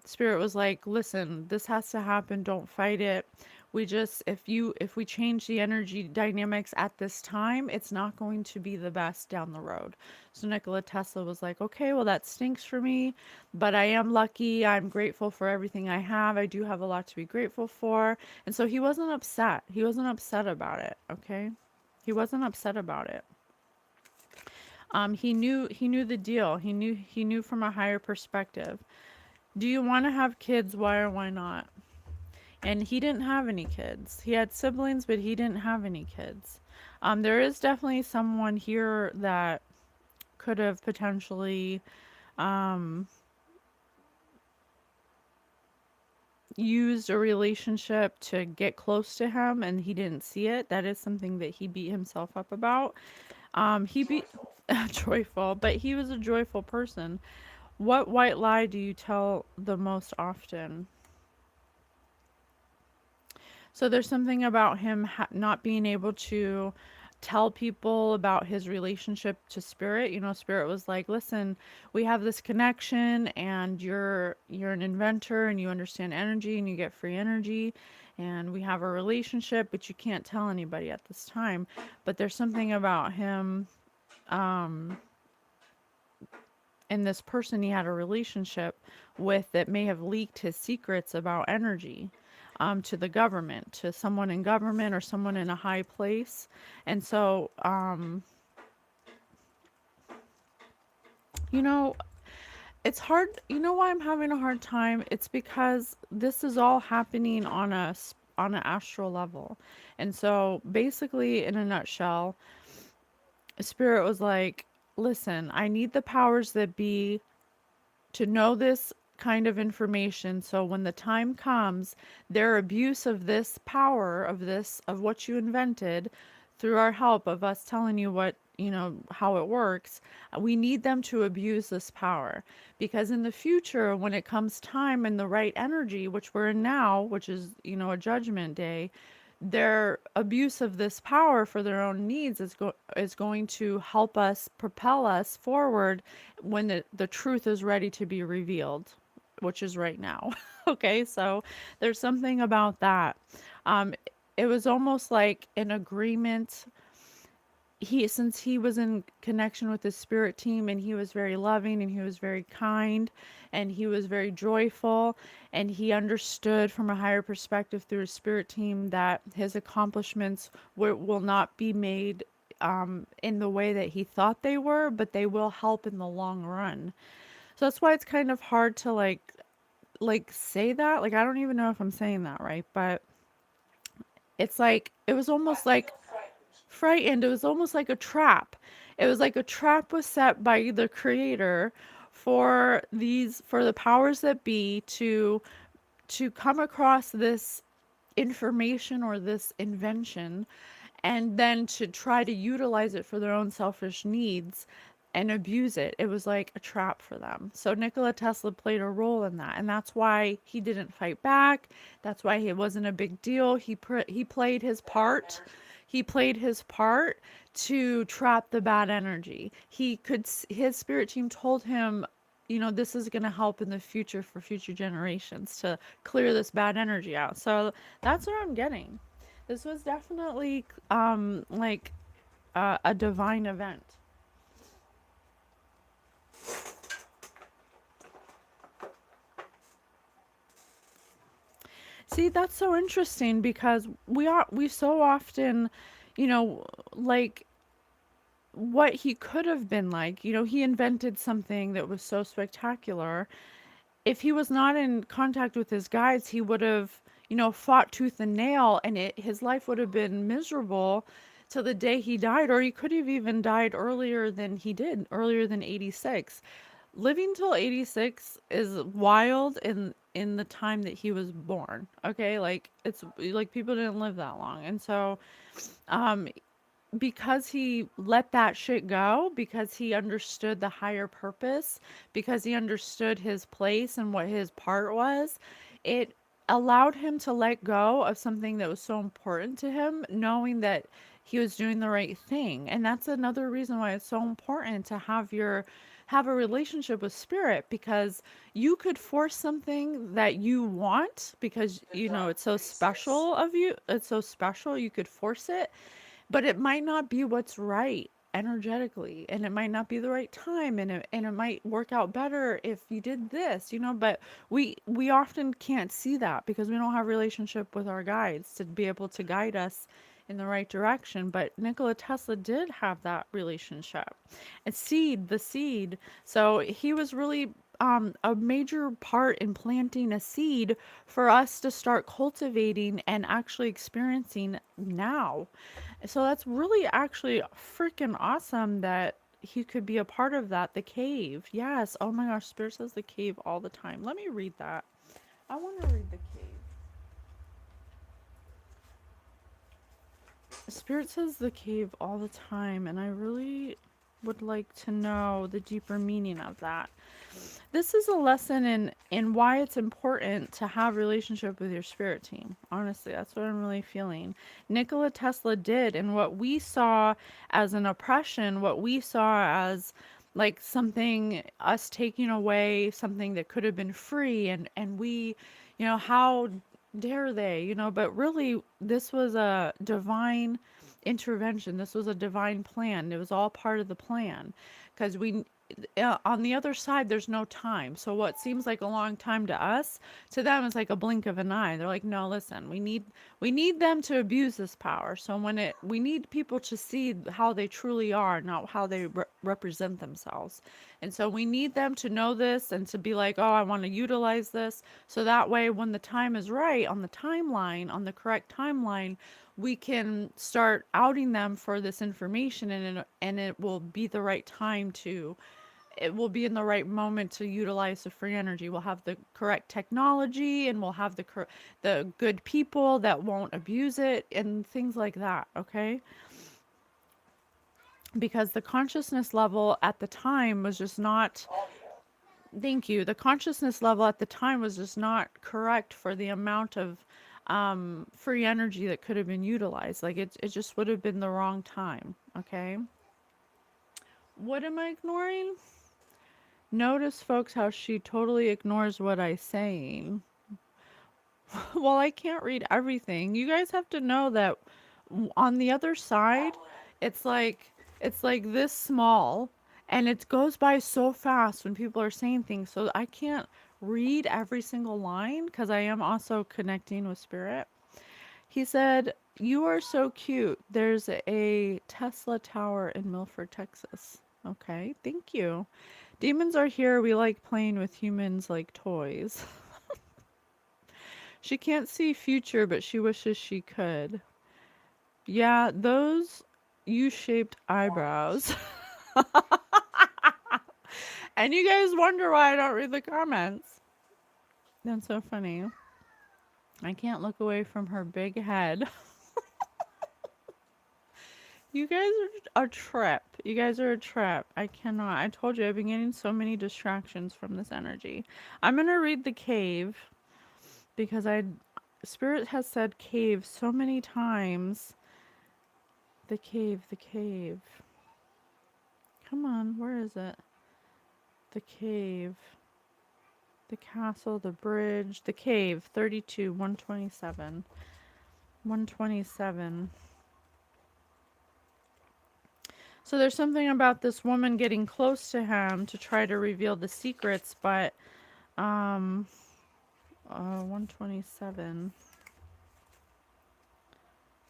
Spirit was like, listen, this has to happen. Don't fight it. If we change the energy dynamics at this time, it's not going to be the best down the road. So Nikola Tesla was like, okay, well, that stinks for me, but I am lucky. I'm grateful for everything I have. I do have a lot to be grateful for. And so he wasn't upset. He wasn't upset about it. Okay. He wasn't upset about it. He knew the deal. He knew from a higher perspective. Do you want to have kids? Why or why not? And he didn't have any kids. He had siblings, but he didn't have any kids. There is definitely someone here that could have potentially um, used a relationship to get close to him, and he didn't see it. That is something that he beat himself up about. He beat joyful. joyful, but he was a joyful person. What white lie do you tell the most often? So there's something about him not being able to tell people about his relationship to spirit. Spirit was like, "Listen, we have this connection and you're an inventor and you understand energy and you get free energy and we have a relationship, but you can't tell anybody at this time." But there's something about him um and this person he had a relationship with that may have leaked his secrets about energy, to the government, to someone in government or someone in a high place. And so, you know, it's hard. You know why I'm having a hard time? It's because this is all happening on an astral level. And so, basically, in a nutshell, Spirit was like, listen, I need the powers that be to know this kind of information, so when the time comes, their abuse of this power, of what you invented, through our help of us telling you how it works, we need them to abuse this power, because in the future, when it comes time and the right energy, which we're in now, which is a judgment day, their abuse of this power for their own needs is going to help us propel us forward when the truth is ready to be revealed, which is right now. Okay, so there's something about that. Um, it was almost like an agreement. Since he was in connection with the spirit team, and he was very loving and he was very kind and he was very joyful, and he understood from a higher perspective through his spirit team that his accomplishments will not be made in the way that he thought they were, but they will help in the long run. So that's why it's kind of hard to say that. Like, I don't even know if I'm saying that right, but it's like it was I almost feel like frightened. frightened. It was almost like a trap. It was like a trap was set by the creator for the powers that be to come across this information or this invention, and then to try to utilize it for their own selfish needs and abuse it. It was like a trap for them. So Nikola Tesla played a role in that, and that's why he didn't fight back. That's why it wasn't a big deal. He played his Bad part. energy. He played his part to trap the bad energy. His spirit team told him, this is going to help in the future for future generations to clear this bad energy out. So that's what I'm getting. This was definitely like a divine event. See, that's so interesting because we so often, you know, like what he could have been like. He invented something that was so spectacular. If he was not in contact with his guides, he would have, fought tooth and nail, and his life would have been miserable till the day he died, or he could have even died earlier than he did, earlier than 86. Living till 86 is wild in the time that he was born. Okay, like it's like people didn't live that long, and so um because he let that shit go, because he understood the higher purpose, because he understood his place and what his part was, it allowed him to let go of something that was so important to him, knowing that he was doing the right thing. And that's another reason why it's so important to have a relationship with spirit, because you could force something that you want because The dark it's so places. special of you, it's so special, you could force it, but it might not be what's right energetically, and it might not be the right time, and it might work out better if you did this, but we often can't see that because we don't have relationship with our guides to be able to guide us in the right direction. But Nikola Tesla did have that relationship. And the seed. So he was really a major part in planting a seed for us to start cultivating and actually experiencing now. So that's really actually freaking awesome that he could be a part of that. The cave. Yes. Oh my gosh. Spirit says the cave all the time. Let me read that. I want to read the cave. Spirit says the cave all the time, and I really would like to know the deeper meaning of that. This is a lesson in why it's important to have relationship with your spirit team. Honestly, that's what I'm really feeling. Nikola Tesla did, and what we saw as an oppression, what we saw as like something us taking away something that could have been free, and we, how dare they, but really this was a divine intervention. This was a divine plan. It was all part of the plan, because on the other side there's no time. So what seems like a long time to us, to them is like a blink of an eye. They're like, no, listen, we need them to abuse this power. So we need people to see how they truly are, not how they represent themselves. And so we need them to know this and to be like, oh, I want to utilize this, so that way when the time is right on the timeline, on the correct timeline, we can start outing them for this information, and it will be the right time to it will be in the right moment to utilize the free energy. We'll have the correct technology, and we'll have the good people that won't abuse it and things like that, okay? Because the consciousness level at the time was just not, Oh yeah. thank you. The consciousness level at the time was just not correct for the amount of free energy that could have been utilized. Like it just would have been the wrong time. Okay. What am I ignoring? Notice, folks, how she totally ignores what I'm saying. Well, I can't read everything. You guys have to know that on the other side, it's like it's like this small, and it goes by so fast when people are saying things. So I can't read every single line because I am also connecting with spirit. He said, "You are so cute. There's a Tesla tower in Milford, Texas." Okay, thank you. Demons are here. We like playing with humans like toys. She can't see future, but she wishes she could. Yeah, those U-shaped eyebrows. And you guys wonder why I don't read the comments. That's so funny. I can't look away from her big head. You guys are a trip. You guys are a trip. I cannot. I told you I've been getting so many distractions from this energy. I'm going to read the cave because Spirit has said cave so many times. The cave, the cave. Come on, where is it? The cave. The castle, the bridge, the cave, 32, 127. 127. So there's something about this woman getting close to him to try to reveal the secrets, but 127.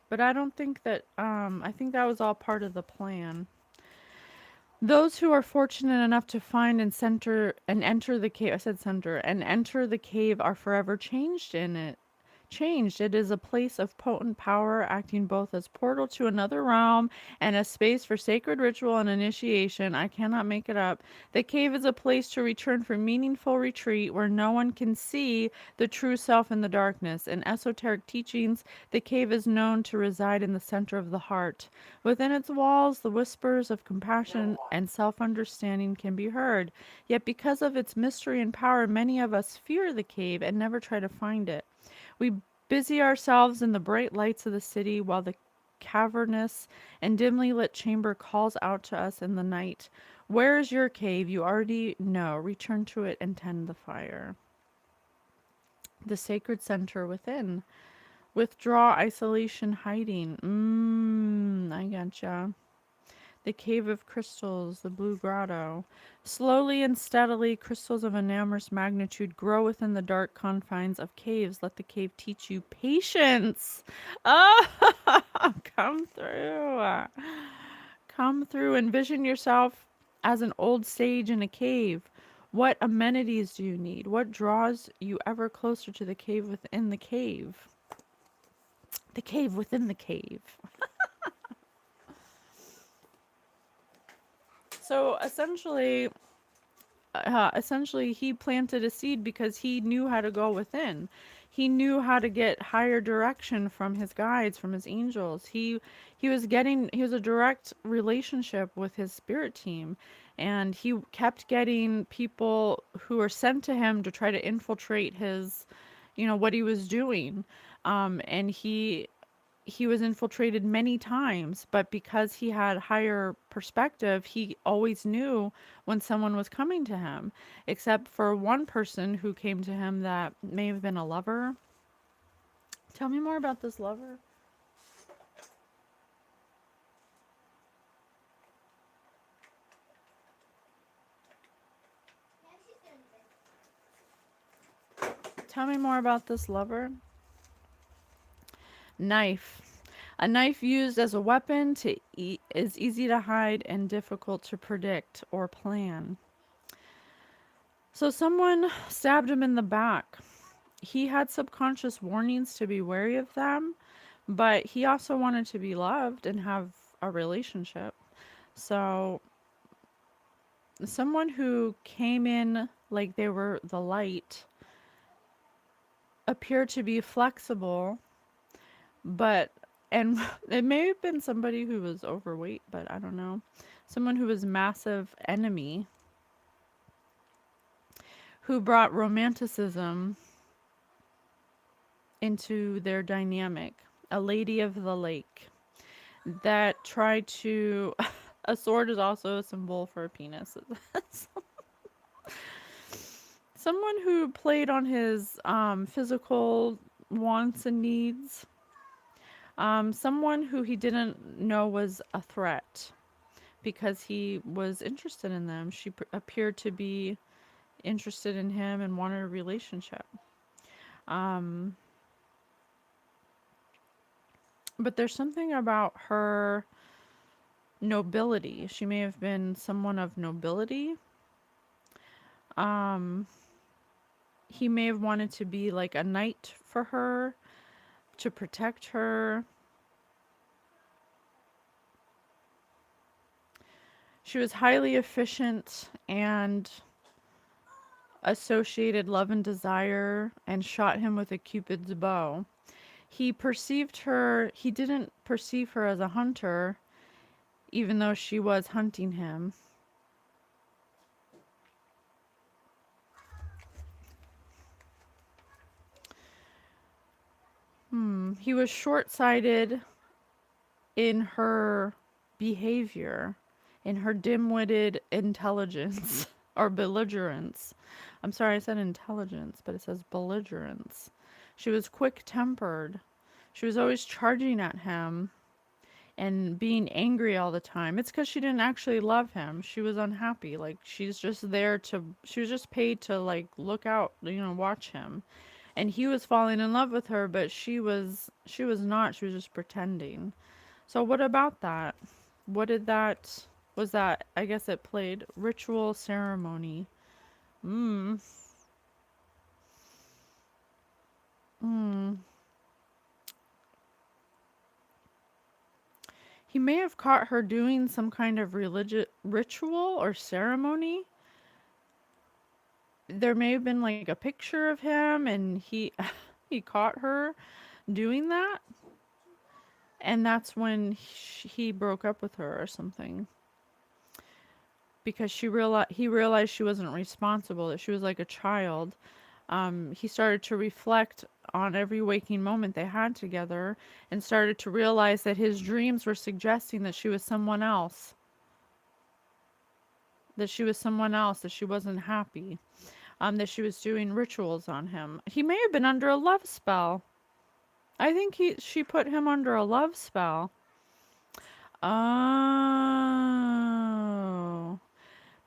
But I don't think that I think that was all part of the plan. Those who are fortunate enough to find and enter the cave, I said center, and enter the cave are forever changed in it. Changed. It is a place of potent power, acting both as portal to another realm and a space for sacred ritual and initiation. I cannot make it up. The cave is a place to return for meaningful retreat where no one can see the true self in the darkness. In esoteric teachings, the cave is known to reside in the center of the heart. Within its walls, the whispers of compassion and self-understanding can be heard. Yet because of its mystery and power, many of us fear the cave and never try to find it. We busy ourselves in the bright lights of the city while the cavernous and dimly lit chamber calls out to us in the night. Where is your cave? You already know. Return to it and tend the fire. The sacred center within. Withdraw, isolation, hiding. I gotcha. The cave of crystals, the blue grotto. Slowly and steadily, crystals of enormous magnitude grow within the dark confines of caves. Let the cave teach you patience. Oh, come through. Come through. Envision yourself as an old sage in a cave. What amenities do you need? What draws you ever closer to the cave within the cave? The cave within the cave. So essentially he planted a seed because he knew how to go within. He knew how to get higher direction from his guides, from his angels. He was a direct relationship with his spirit team, and he kept getting people who were sent to him to try to infiltrate his, what he was doing. And he was infiltrated many times, but because he had higher perspective, he always knew when someone was coming to him, except for one person who came to him that may have been a lover. Tell me more about this lover. Tell me more about this lover. Knife. A knife used as a weapon is easy to hide and difficult to predict or plan. So someone stabbed him in the back. He had subconscious warnings to be wary of them, but he also wanted to be loved and have a relationship. So someone who came in like they were the light appeared to be flexible, and it may have been somebody who was overweight, but I don't know. Someone who was massive enemy, who brought romanticism into their dynamic, a lady of the lake that tried to. A sword is also a symbol for a penis. Someone who played on his physical wants and needs. Someone who he didn't know was a threat because he was interested in them. She appeared to be interested in him and wanted a relationship. Um, but there's something about her nobility. She may have been someone of nobility. Um, he may have wanted to be like a knight for her, to protect her. She was highly efficient and associated love and desire and shot him with a Cupid's bow. He didn't perceive her as a hunter, even though she was hunting him. He was short-sighted in her behavior, in her dim-witted intelligence or belligerence. I'm sorry, I said intelligence, but it says belligerence. She was quick-tempered. She was always charging at him and being angry all the time. It's because she didn't actually love him. She was unhappy. Like, she was just paid to, like, look out, watch him. And he was falling in love with her, but she was not. She was just pretending. So what about that? What did that, was that, I guess it played ritual ceremony. Mm. Mm. He may have caught her doing some kind of religious ritual or ceremony. There may have been like a picture of him and he he caught her doing that, and that's when he broke up with her or something, because he realized she wasn't responsible, that she was like a child. He started to reflect on every waking moment they had together and started to realize that his dreams were suggesting that she was someone else, that she wasn't happy, that she was doing rituals on him. He may have been under a love spell. I think she put him under a love spell. Oh.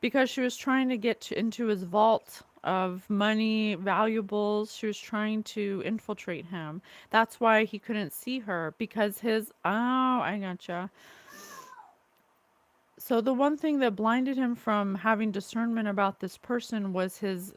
Because she was trying to get into his vault of money, valuables. She was trying to infiltrate him. That's why he couldn't see her, because I gotcha. So the one thing that blinded him from having discernment about this person was his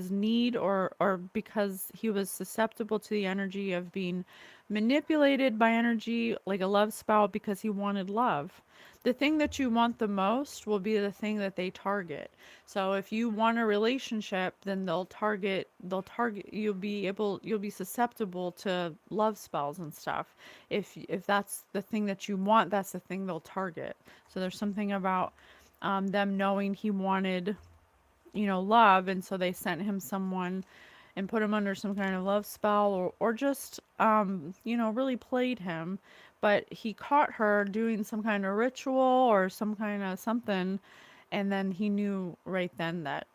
need, or because he was susceptible to the energy of being manipulated by energy like a love spell, because he wanted love. The thing that you want the most will be the thing that they target. So if you want a relationship, then they'll target you'll be susceptible to love spells and stuff. If that's the thing that you want, that's the thing they'll target. So there's something about them knowing he wanted, love, and so they sent him someone and put him under some kind of love spell, or just, really played him. But he caught her doing some kind of ritual or some kind of something, and then he knew right then that,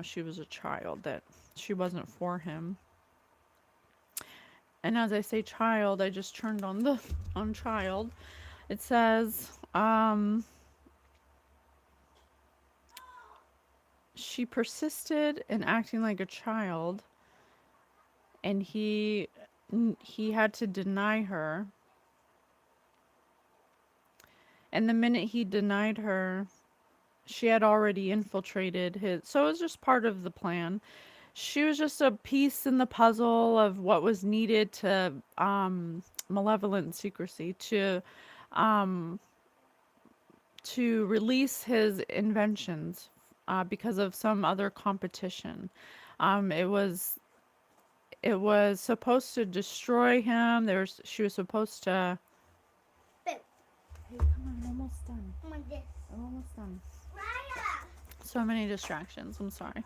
she was a child, that she wasn't for him. And as I say child, I just turned on child. It says, she persisted in acting like a child, and he had to deny her. And the minute he denied her, she had already infiltrated his. So it was just part of the plan. She was just a piece in the puzzle of what was needed to, malevolent secrecy, um, to release his inventions, because of some other competition. It was supposed to destroy him. She was supposed to. Boo. Hey, come on, I'm almost done. I'm like this. I'm almost done. Raya. So many distractions. I'm sorry.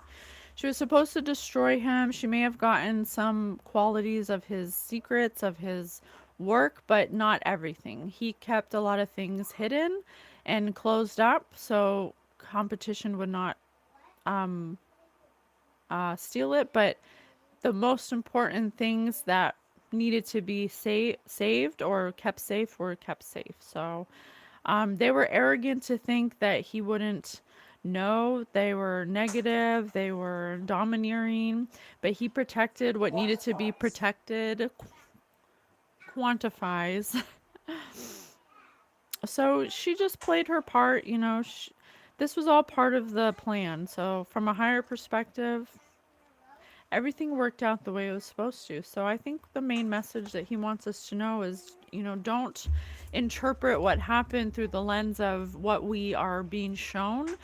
She was supposed to destroy him. She may have gotten some qualities of his secrets, of his work, but not everything. He kept a lot of things hidden and closed up so competition would not um, steal it. But the most important things that needed to be saved or kept safe were kept safe. So they were arrogant to think that he wouldn't know. They were negative, they were domineering, but he protected what needed to be protected, quantifies. So she just played her part, you know. This was all part of the plan. So, from a higher perspective, everything worked out the way it was supposed to. So I think the main message that he wants us to know is, you know, don't interpret what happened through the lens of what we are being shown.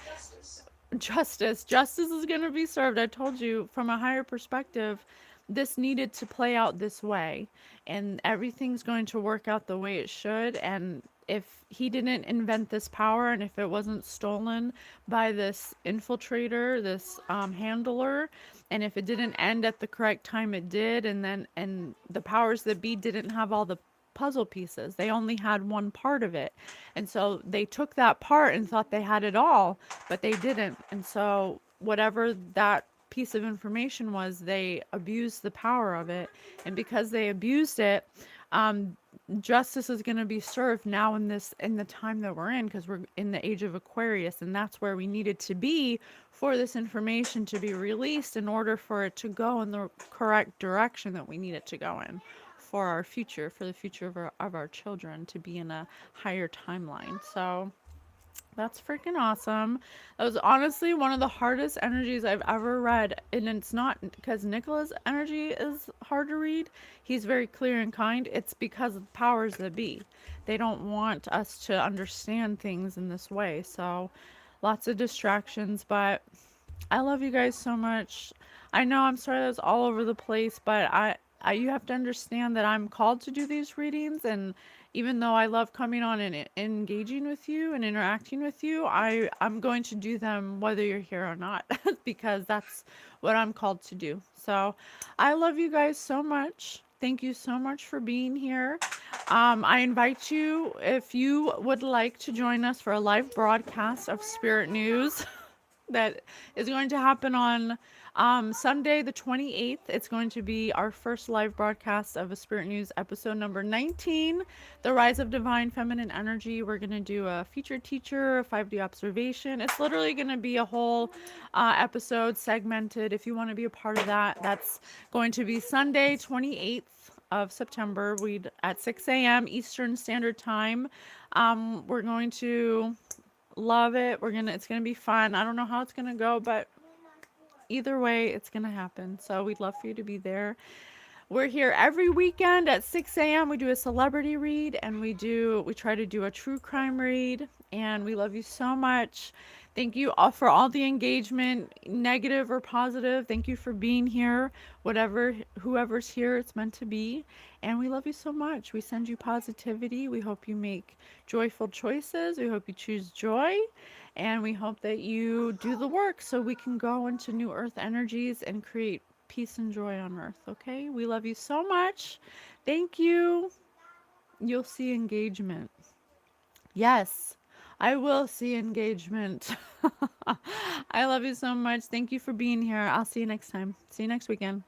Justice. Justice is going to be served. I told you, from a higher perspective, this needed to play out this way, and everything's going to work out the way it should. And if he didn't invent this power, and if it wasn't stolen by this infiltrator, this handler, and if it didn't end at the correct time, it did, and the powers that be didn't have all the puzzle pieces. They only had one part of it. And so they took that part and thought they had it all, but they didn't. And so whatever that piece of information was, they abused the power of it. And because they abused it, um, justice is going to be served now in the time that we're in, because we're in the age of Aquarius, and that's where we needed to be for this information to be released in order for it to go in the correct direction that we need it to go in for our future, for the future of our children to be in a higher timeline. So that's freaking awesome. That was honestly one of the hardest energies I've ever read. And it's not because Nicola's energy is hard to read. He's very clear and kind. It's because of the powers that be. They don't want us to understand things in this way. So lots of distractions, but I love you guys so much. I know I'm sorry that was all over the place, but you have to understand that I'm called to do these readings, and even though I love coming on and engaging with you and interacting with you, I'm going to do them whether you're here or not because that's what I'm called to do. So I love you guys so much. Thank you so much for being here. I invite you, if you would like to join us for a live broadcast of Spirit News. That is going to happen on Sunday, the 28th. It's going to be our first live broadcast of a Spirit News episode number 19, The Rise of Divine Feminine Energy. We're going to do a featured teacher, a 5D observation. It's literally going to be a whole episode segmented. If you want to be a part of that, that's going to be Sunday, 28th of September. We'd at 6 a.m. Eastern Standard Time. We're going to love it. It's gonna be fun. I don't know how it's gonna go, but either way, it's gonna happen. So we'd love for you to be there. We're here every weekend at 6 a.m. We do a celebrity read, and we try to do a true crime read, and we love you so much. Thank you all for all the engagement, negative or positive. Thank you for being here. Whoever's here, it's meant to be. And we love you so much. We send you positivity. We hope you make joyful choices. We hope you choose joy. And we hope that you do the work so we can go into new earth energies and create peace and joy on earth. Okay? We love you so much. Thank you. You'll see engagement. Yes, I will see engagement. I love you so much. Thank you for being here. I'll see you next time. See you next weekend.